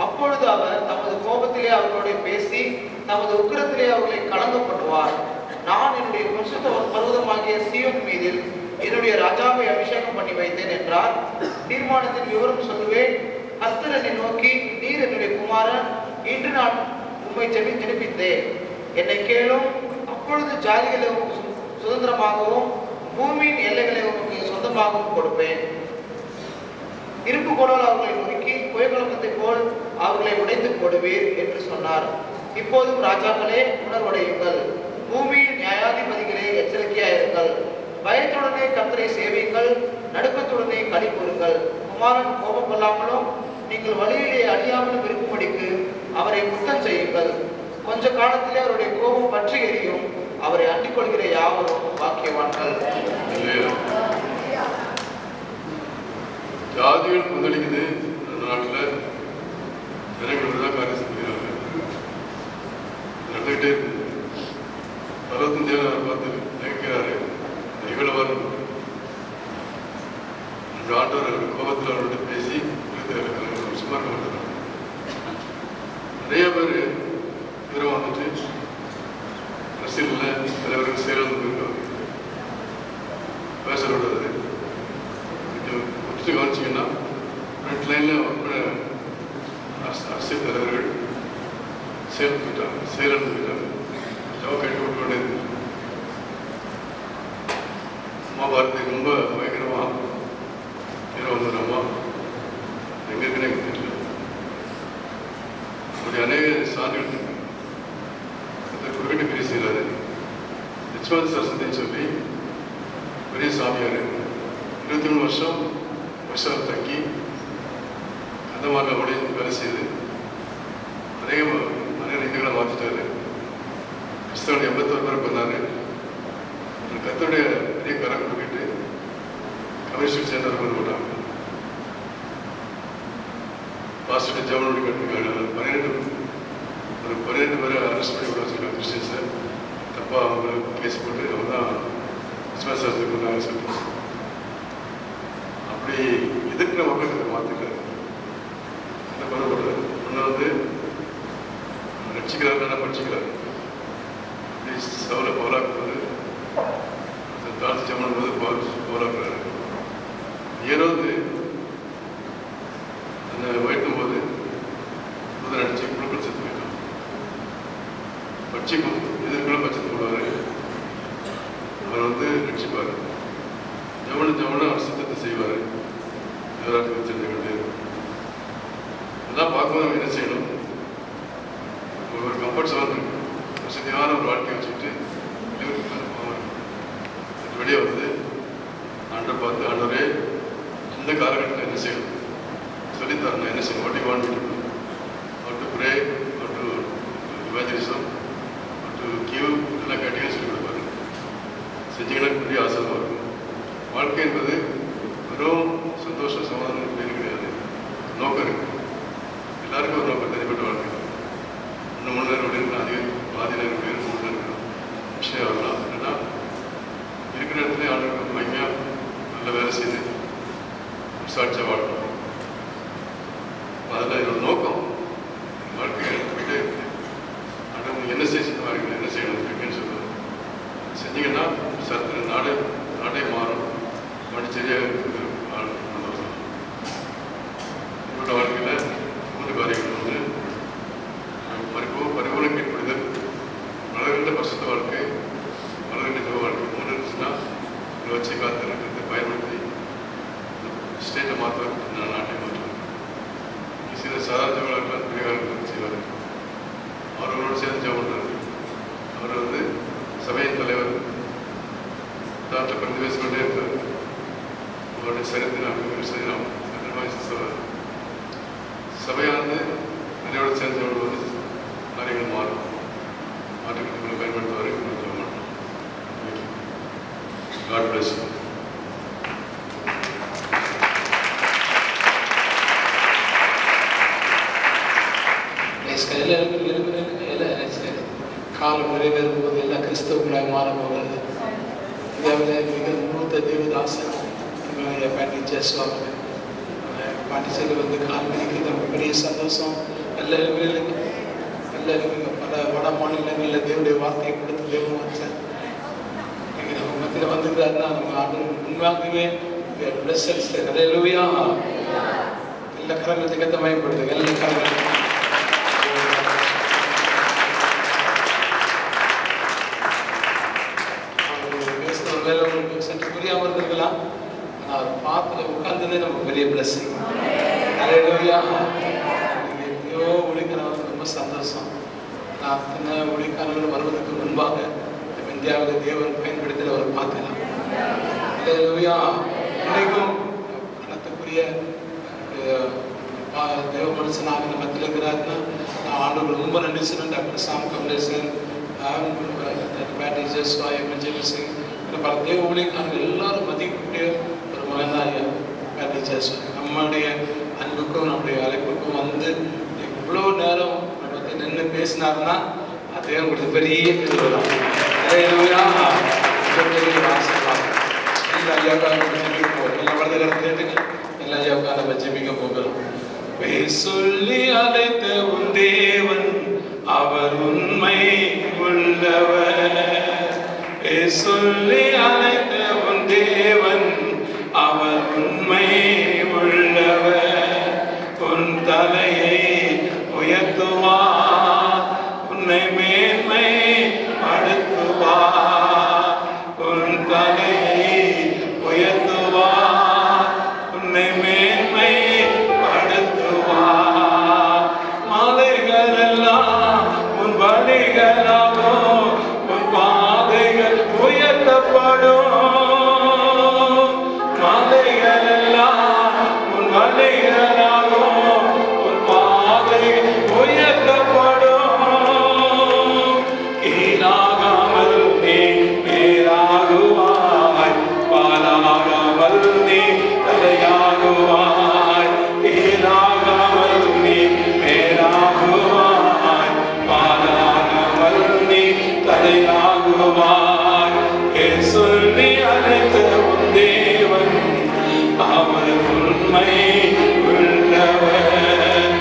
அப்பொழுது அவர் தமது கோபத்திலே அவர்களோட பேசி தமது உக்கிரத்திலே அவர்களை கலங்கப்படுவார். நான் என்னுடைய பரிசுத்த பர்வதமாகிய சீயோன் மீதில் என்னுடைய ராஜாவை அபிஷேகம் பண்ணி வைத்தேன் என்றார். தீர்மானத்தின் விவரம் சொல்லுவேன். கர்த்தர் என்னை நோக்கி, நீர் என்னுடைய குமாரன், இன்று நான் உம்மை ஜெனிப்பித்தேன், என்னை கேளும். அப்பொழுது ஜாதிகளை சுதந்திரமாகவும் பூமியின் எல்லைகளை உமக்கு சொந்தமாகவும் கொடுப்பேன். இருப்பு கோலால் அவர்களை நோக்கி புயக்கலக்கத்தை போல் அவர்களை உடைத்து போடுவீர் என்று சொன்னார். இப்போதும் ராஜாக்களே உணர்வடையுங்கள், பூமியின் நியாயாதிபதிகளே எச்சரிக்கையாயிருங்கள். பயத்துடனே கர்த்தரை சேவியுங்கள், நடுக்கத்துடனே களி கூறுங்கள். குமாரன் கோபம் கொள்ளாமலும் நீங்கள் வழியிலே அழியாமலும் இருக்கும்படிக்கு அவரை குத்தம் செய்யுங்கள். கொஞ்ச காலத்திலே அவருடைய கோபம் பற்றி எரியும். அவரை அண்டிக் கொள்கிற யாவரும் பாக்கியவான்கள். ஜாதிகள் கொந்தளிக்குது. அந்த நாட்டில் ஜனங்கள் தான் காரியம் செஞ்சுக்கிறாங்க. நடந்துகிட்டே இருக்குது. பலவத்தும் தேவனை பார்த்து நினைக்கிறாரு, இவ்வளவு அந்த ஆண்டவர் கோபத்தில் அவர்கிட்ட பேசி சும்மா இருக்க. நிறைய பேர் இவரை வந்துட்டு அரசியலில் தலைவர்கள் சேரல் போயிருக்காங்க. பேசக்கூடாது. கொஞ்சம் கவனிச்சிங்கன்னா ஃப்ரண்ட் லைனில் அரசியல் தலைவர்கள் சேலம் போயிட்டாங்க, சேலம் போயிட்டாங்க. ஜாப் கட்டி விட்டு வேண்டியது. அம்மா பார்த்து ரொம்ப பயங்கரமாக ஹீரோ வந்துடுறோமா எங்கே இருக்குன்னு எனக்கு தெரியல. அப்படி அநேக சான்றுகள் இருக்கு. குறிப்பிட்டு பெரிய செய்கிறாரு. நிச்சயவாத சரஸ்வதின்னு சொல்லி பெரிய சாமியார் 23 வருஷம் வருஷம் தங்கி அந்த மாதிரி அப்படியே வேலை செய்து அநேக இந்துக்களை மாற்றிட்டாரு. கிறிஸ்தவன் 81 பேர் பண்ணாரு. கத்தோடைய பெரிய கரை கொடுக்கிட்டு கம்யூனிஸ்ட் சேர்ந்தவர் கொண்டு போட்டாங்க. பாஸ்டர் ஜெவனோடு கட்டிருக்காங்க. 12 பேரை அரெஸ்ட் பண்ணி விட வச்சிருக்காங்க கிறிஸ்டின்ஸை. தப்பாக அவங்க கேஸ் போட்டு அவங்க தான் விசுவாசத்துக்கு கொண்டாங்க சொல்லிட்டு அப்படி எதிர்க்கிற மக்களுக்கு மாற்றிட்டாரு. என்ன பண்ணப்படுறாரு? ஒன்று வந்து ரட்சிக்கிறாருன்னா படிச்சுக்கிறாரு. அப்படி சவுல பவலாக்கும் போது தாழ்த்து ஜெவன் போது பவலாக்குறாரு. ஏதாவது அந்த வயிற்றும் போது முதல் அடிச்சு குழுக்கள் செத்து போயிட்டான். பட்சி எதிர்க்குள்ள பட்சத்து போடுவார். அவர் வந்து ரட்சிப்பார். ஜவன அவர் சித்தத்தை செய்வார். தேவராட்சி வச்சிருக்க இதெல்லாம் பார்க்கும்போது நம்ம என்ன செய்யணும்? ஒரு கம்ஃபர்ட் சோன் இருக்கு. வசதியான ஒரு வாழ்க்கையை வச்சுக்கிட்டு வெளியே வந்து ஆண்டை பார்த்து ஆண்டவரே இந்த காலகட்டத்தில் என்ன செய்யணும் சொல்லித்தரணும். என்ன செய்யணும்? What you want me to do? How to pray, how to evangelism, how to give, இதெல்லாம் கேட்டீங்கன்னு சொல்லி கொடுப்பாரு. செஞ்சீங்கன்னா பெரிய ஆசீர்வாதம் இருக்கும். வாழ்க்கை என்பது வெறும் சந்தோஷம் சமாதானம் அப்படின்னு கிடையாது. நோக்கம் இருக்கு. எல்லாருக்கும் ஒரு நோக்கம், தனிப்பட்ட வாழ்க்கை. இன்னும் 3 நேரம் இருக்கணும், அதிகம் பாதி நேரம் பேர் 3 நேரம் இருக்கணும். விஷயம் வரலாம். இல்லைன்னா இருக்கிற இடத்துல ஆளுக்கு மையாக நல்ல வேலை செய்து சாட்சியாக வாழணும். அதில் என்னோட நோக்கம் வாழ்க்கையை போயிட்டே இருக்கு. ஆனால் என்ன செய்ய வாங்க என்ன செய்யணும் இருக்குன்னு சொல்லுவாங்க. சபையின் தலைவர் டாக்டர் பற்றி பேசிக்கொண்டே இருந்தார். அவருடைய சரித்திரம் சபையானது நிறையோடு சேர்ந்து வருவது காரியங்கள் மாற்றுகளை பயன்படுத்துவார். God bless you. காலம் நிறைவேறும் போது எல்லா கிறிஸ்தவங்களாக மாறப்போகிறது. இந்தியாவில் மிக மூத்த தேவதாசன் பாண்டிச்சேரி வந்து கால் மணிக்கு நமக்கு பெரிய சந்தோஷம். நல்ல பல வட மாநிலங்களில் தேவனுடைய வார்த்தையை கொடுத்து தேவன் வச்சார். நீங்கள் நம்ம மத்தியில் வந்துருக்காருன்னா நம்ம ஆண்டு உண்மையாகவே எல்லா கரங்களுக்கு ஏற்ற மயப்படுது. எல்லா கரங்களும் சற்று புரியாம இருந்திருக்கலாம். ஆனால் பாத்துல உட்கார்ந்ததே நமக்கு பெரிய பிளஸிங். எத்தனையோ ஒளிக்காரர்கள் ரொம்ப சந்தோஷம். அத்தனை ஒளிக்காரர்கள் வருவதற்கு முன்பாக இந்தியாவில் தேவன் பயன்படுத்தி அவரை பார்க்கலாம். இன்னைக்கும் கணத்துக்குரிய தேவ மனுஷனாக இந்த மத்தியில் இருக்கிறாருன்னா நான் ஆண்டவர்கள் ரொம்ப நன்றி சொன்னேன். டாக்டர் சாம் கமலேசன், சிங், பல தேவ ஊழியக்காரர்கள் எல்லாரும் மதிக்கக்கூடிய ஒரு மகன் தான் நம்முடைய அன்புக்கும் நம்முடைய அழைப்புக்கும் வந்து இவ்வளோ நேரம் நம்ம பற்றி நின்று பேசினாருன்னா அதே உங்களுக்கு பெரிய திருவிழாம். பெரிய ஆசீர்வாதம். எல்லா ஐயாவுக்காக ஜெபிக்க போகிறோம். எல்லா வலதுகளை கேட்டுங்க. எல்லா ஐயாவுக்காக நம்ம ஜெபிக்க போகிறோம். சொல்லி அழைத்த உன் தேவன் அவர் உண்மை உள்ளவர். சொல்லி அழைத்த உன் தேவன் அவர் உண்மை உள்ளவர். உன் தலையை உயர்த்துவார், உன்னை மேன்மை படுத்துவார். உன் தலையை உயர்த்துவார், உன்னை மேன்மை படுத்துவார். மலைகள் எல்லாம் உன் வழிகளாகும், உன் பாதைகள் உயர்த்தப்படும். மலைகள் எல்லாம் உன் வழிகளாகும், உன் பாதைகள் உயர்த்தப்படும். கீழாகாமல் நீ மேலாகுவாய், பாலாகாமல் நீ தலையாகுவாய். கீழாகாமல் நீ மேலாகுவாய், பாலாகாமல் நீ தலையாகுவாய். சொல்லி அழைத்த உன் தேவன் அவர் உண்மை உள்ளவர்.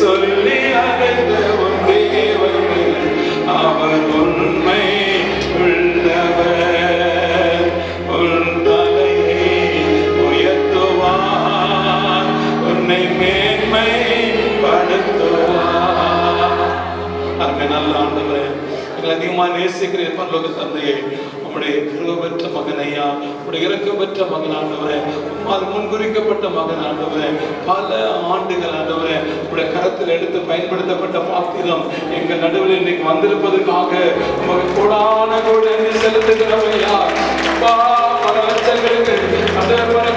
சொல்லி அழைத்த உன் தேவன் அவர் உண்மை உள்ளவர். உன் தலையை உயர்த்துவார், உன்னை மேன்மை படுத்துவார். அருமை நல்ல ஆண்டவரே, எங்களை அதிகமாக நேசிக்கிற பரலோக தந்தையை, உம்முடைய கிருபை பெற்ற மகனையா, உடைய இரக்கம் பெற்ற மகன் ஆண்டவரே, அது முன்குறிக்கப்பட்ட மகன் ஆண்டவரே, பல ஆண்டுகள் ஆண்டவரே உடைய கரத்தில் எடுத்து பயன்படுத்தப்பட்ட பாத்திரம் எங்கள் நடுவில் இன்னைக்கு வந்திருப்பதற்காக உமக்கு கோடான கோடி செலுத்துகிறவையா. பல லட்சங்களுக்கு பல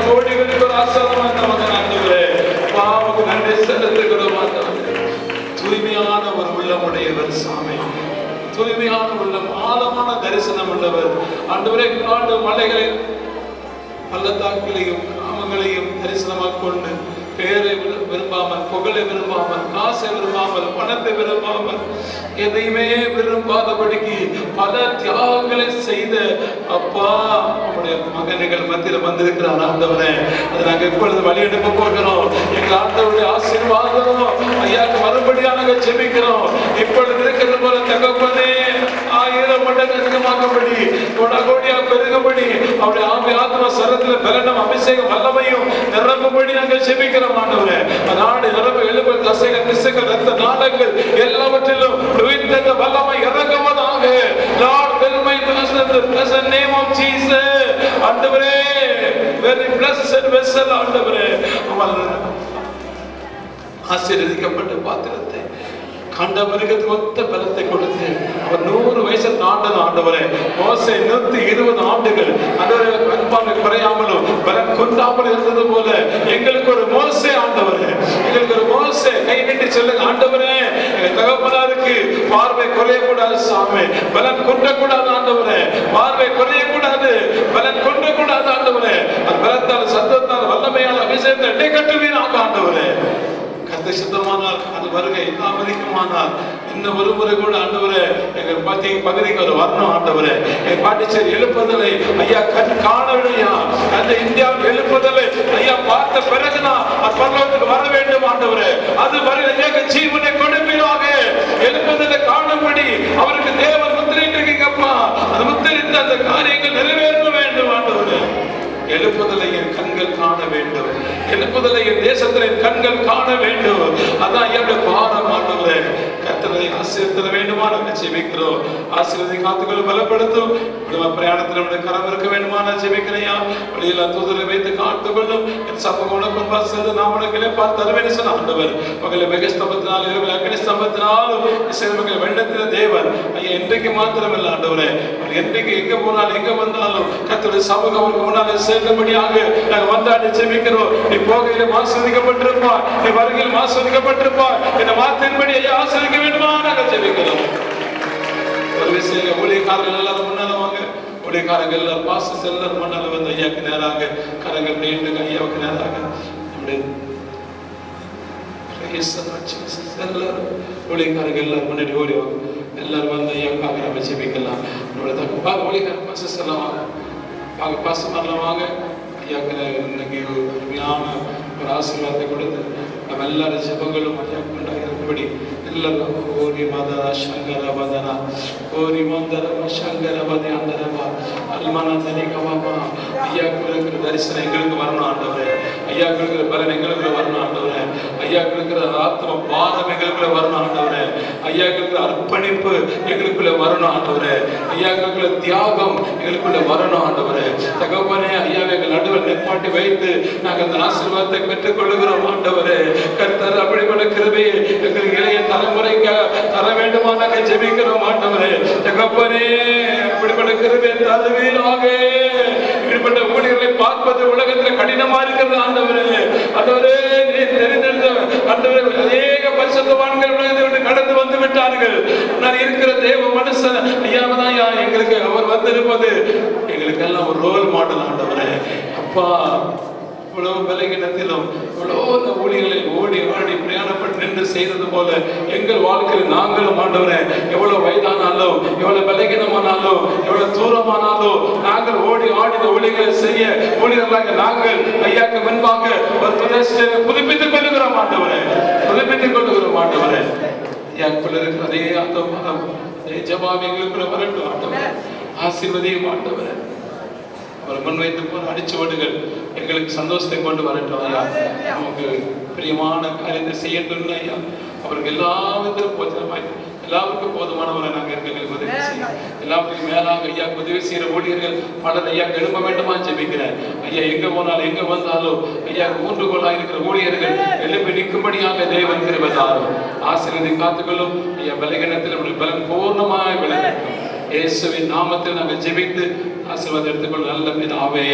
கோடிகளுக்கு ஒரு ஆசீர்வாதம் மகன் ஆண்டவரே, உமக்கு நன்றி செலுத்துகிறோம் ஆண்டவரே. தூய்மையான ஒரு உள்ளமுடையவர் சாமி, தூய்மையான உள்ளம், ஆழமான தரிசனம் உள்ளவர் ஆண்டவரே. காடு மலைகளை பள்ளத்தாக்குகளையும் கிராமங்களையும் தரிசனமாக கொண்டு பேரை விரும்பாமல், புகழை விரும்பாமல், காசை விரும்பாமல், பணத்தை விரும்பாமல், எதையுமே விரும்பாதபடிக்கு பல தியாகங்களை செய்த அப்பா நம்முடைய மகன்கள் மத்தியில் வந்திருக்கிறார் ஆண்டவரே. அதை நாங்கள் இப்பொழுது வழி எடுக்க போகிறோம். எங்கள் ஆண்டவருடைய ஆசீர்வாதம் ஐயாக்கு மறுபடியாக நாங்கள் ஜெபிக்கிறோம். இப்பொழுது இருக்கிறது போல தகப்பனே 1000 மடங்கு அதிகமாகபடி, கோடாகோடியாக பெருகும்படி, அவருடைய ஆவி ஆத்மா சரத்தில் பலனும் அபிஷேகம் வல்லமையும் நிரம்பும்படி நாங்கள் ஜெபிக்கிறோம் ஆண்டவரே. நாடு நிரம்ப எலும்பு தசைகள் திசுகள் ரத்த நாளங்கள் எல்லாவற்றிலும் உயிர்த்தெழுந்த வல்லமை இறங்குவதாக. Lord, fill my present name of Jesus. ஆண்டவரே, very blessed vessel ஆண்டவரே, ஆசீர்வதிக்கப்பட்ட பாத்திரத்தை கண்ட மிருகத்துக்கு ஒத்த பலத்தை கொடுத்து அவர் 100 வயசு தாண்டது ஆண்டவரே. மோசே 120 ஆண்டுகள் ஆண்டவரே அன்பான குறையாமலும் பலம் குன்றாமலும் இருந்தது போல எங்களுக்கு ஒரு மோசே ஆண்டவரே, எங்களுக்கு ஒரு மோசே. கை நீட்டி சொல்லுங்க, ஆண்டவரே எங்க தகப்பனாருக்கு பார்வை குறையக்கூடாது சாமி, பலம் குன்றக்கூடாது ஆண்டவரே, பார்வை குறையக்கூடாது, பலம் குன்றக்கூடாது ஆண்டவரே. அது பலத்தால் சத்தத்தால் வல்லமையால் அபிஷேகத்தை கட்டுவீராக ஆண்டவரே. கர்த்தர் சித்தமானால் அது வருகை தாமதிக்குமானால் இன்னும் ஒரு முறை கூட ஆண்டவரே எங்கள் பகுதிக்கு ஒரு வரணும் ஆண்டவரே. என் பாண்டிச்சேரி எழுப்புதலை ஐயா காணவில்லையா, அந்த இந்தியாவில் எழுப்புதலை ஐயா பார்த்த பிறகுதான் பரலோகத்துக்கு வர வேண்டும் ஆண்டவரே. அது வரை ஜீவனை கொடுப்பீராக. எழுப்புதலை காணும்படி அவருக்கு தேவன் முத்திரையிட்டிருக்கீங்கப்பா. அந்த முத்திரித்த அந்த காரியங்கள் நிறைவேற வேண்டும் ஆண்டவரே. எழுப்புதலை என் கண்கள் காண வேண்டும், எழுப்புதலை என் தேசத்தில் என் கண்கள் காண வேண்டும். அதான் என்னுடைய பாரம் ஆண்டவரே. கர்த்தரை ஆசீர்வதிக்க வேண்டுமா நாங்கள் ஜெபிக்கிறோம். ஆசீர்வதி காத்துக்களை பலப்படுத்தும். பிரயாணத்தில் நம்முடைய கரம் இருக்க வேண்டுமா நான் ஜெபிக்கிறையா. வழியில் தூதரை வைத்து காத்துக்கொள்ளும். என் சமூகம் உனக்கும் பசது நான் உனக்கு பார்த்து தருவேன் சொன்ன ஆண்டவர். மகளை மெகஸ்தம்பத்தினால் இரவு அக்னி ஸ்தம்பத்தினாலும் மகள் வெள்ளத்தின தேவன் ஐயா இன்றைக்கு மாத்திரமில்லை ஆண்டவரே, என்றைக்கு எங்க போனாலும் எங்க வந்தாலும் கர்த்தருடைய சமூகம் அவருக்கு முன்னாலே சேர்ந்தபடியாக நாங்கள் வந்தாடி ஜெபிக்கிறோம். நீ போகையில ஆசீர்வதிக்கப்பட்டிருப்பார், நீ வருகையில் ஆசீர்வதிக்கப்பட்டிருப்பார். இந்த வார்த்தையின்படி ஐயா ஆசீர்வதிக்க வேண்டுமா நாங்கள் ஜெபிக்கிறோம். ஒரு விஷயம் ஊழியக்காரர்கள் எல்லாரும் முன்னால வாங்க. ஊழியக்காரர்கள் எல்லாரும் பாஸ்டர்ஸ் எல்லாரும் முன்னால வந்து ஐயாவுக்கு நேராக கரங்கள் நீண்டு ஐயாவுக்கு நேராக நம்முடைய எல்லாரும் ஊழியக்காரர்கள் எல்லாரும் முன்னாடி ஓடி வாங்க. எல்லாரும் வந்து ஐயாவுக்காக நம்ம ஜெபிக்கலாம். நம்மளோட தகுப்பாக ஊழியக்கார பாஸ்டர்ஸ் எல்லாம் வாங்க, வாங்க பாஸ்டர்மாரெல்லாம் வாங்க. ஐயாவுக்கு இன்னைக்கு அருமையான ஒரு ஆசீர்வாதத்தை கொடுத்து நம்ம எல்லாரும் ஜெபங்களும் ஐயாவுக்கு உண்டாகிறபடி எல்லாரும் ஓரி மதரா சங்கர வதனா ஓரி மந்தரமா சங்கர வதனா அல்மனா தனிகவாமா. ஐயாவுக்கு இருக்கிற தரிசனம் எங்களுக்கு வரணும் ஆண்டவரே. ஐயாவுக்கு இருக்கிற பலன் எங்களுக்குள்ள வரணும் ஆண்டவரே. ஐயாவுக்கு இருக்கிற ஆத்ம பாரம் எங்களுக்குள்ள வரணும் ஆண்டவரே. ஐயாவுக்கு இருக்கிற அர்ப்பணிப்பு எங்களுக்குள்ள வரணும் ஆண்டவரே. ஐயாவுக்கு இருக்கிற தியாகம் எங்களுக்குள்ள வரணும் ஆண்டவரே. தகப்பனே ஐயாவை எங்கள் நடுவில் நிற்பாட்டி வைத்து நாங்கள் அந்த ஆசீர்வாதத்தை பெற்றுக் கொள்ளுகிறோம் ஆண்டவரே. கர்த்தர் அப்படிப்பட்ட கிருபையை எங்களுக்கு இளைய தலைமுறைக்கு தர வேண்டுமா நாங்கள் ஜெபிக்கிறோம் ஆண்டவரே. தகப்பனே அப்படிப்பட்ட கிருபையை தருவீராக. இப்படிப்பட்ட ஊழியர்களை பார்ப்பது உலகத்தில் கடினமா இருக்கிறது ஆண்டவரே. ஆண்டவரே நீர் தெரிந்தெடுத்த ஆண்டவரே அநேக பரிசுத்தவான்கள் உலகத்தை விட்டு கடந்து வந்து விட்டார்கள். நான் இருக்கிற தேவ மனுஷன் ஐயாவதான் எங்களுக்கு அவர் வந்திருப்பது எங்களுக்கு எல்லாம் ஒரு ரோல் மாடல் ஆண்டவரே. அப்பா இவ்வளவு பலகீனத்திலும் இவ்வளவு ஊழியர்களை ஓடி ஆடி பிரயாணப்பட்டு நின்று செய்தது போல எங்கள் வாழ்க்கையில் நாங்களும் ஆண்டவரே எவ்வளவு வயதானாலும் எவ்வளவு பலகீனமானாலும் எவ்வளவு தூரமானாலும் நாங்கள் ஓடி ஆடி இந்த ஊழியர்களை செய்ய ஊழியர்களாக நாங்கள் ஐயாக்கு முன்பாக ஒரு பிரதேசத்தை புதுப்பித்துக் கொள்ளுகிறோம் ஆண்டவரே, புதுப்பித்துக் கொள்ளுகிறோம் ஆண்டவரே. ஐயாக்குள்ள இருக்கிற அதே அந்த மனம் ஜெபம் எங்களுக்குள்ள வரட்டும் ஆண்டவரே. ஆசீர்வதியும் ஆண்டவரே. அவர் முன்வைத்து போன அடிச்சுவடுகள் எங்களுக்கு சந்தோஷத்தை கொண்டு வரட்டும் ஐயா. நமக்கு பிரியமான காரியத்தை செய்யட்டும் ஐயா. அவருக்கு எல்லா விதத்திலும் போச்சமாய் எல்லாருக்கும் போதுமானவரை நாங்கள் எங்களுக்கு உதவி செய்யும். எல்லாருக்கும் மேலாக ஐயா உதவி செய்கிற ஊழியர்கள் பலர் ஐயா எழும்ப வேண்டுமா ஜெபிக்கிறேன் ஐயா. எங்க போனாலும் எங்க வந்தாலும் ஐயா ஊன்றுகோலாக இருக்கிற ஊழியர்கள் எழுப்பி நிற்கும்படியாக தேவன் கிருபை தாரும். ஆசீர்வதி காத்துக்கொள்ளும் ஐயா. பலகீனத்தில் பலன் பூர்ணமாக விளங்கட்டும். இயேசுவின் நாமத்தில் நாங்கள் ஜெபித்து ஆசீர்வாதம் எடுத்துக்கொள்ள நல்ல பிதாவே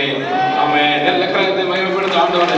ஆமென். நல்ல கிரகத்தை மகிமைப்படுத்த ஆண்டவரே.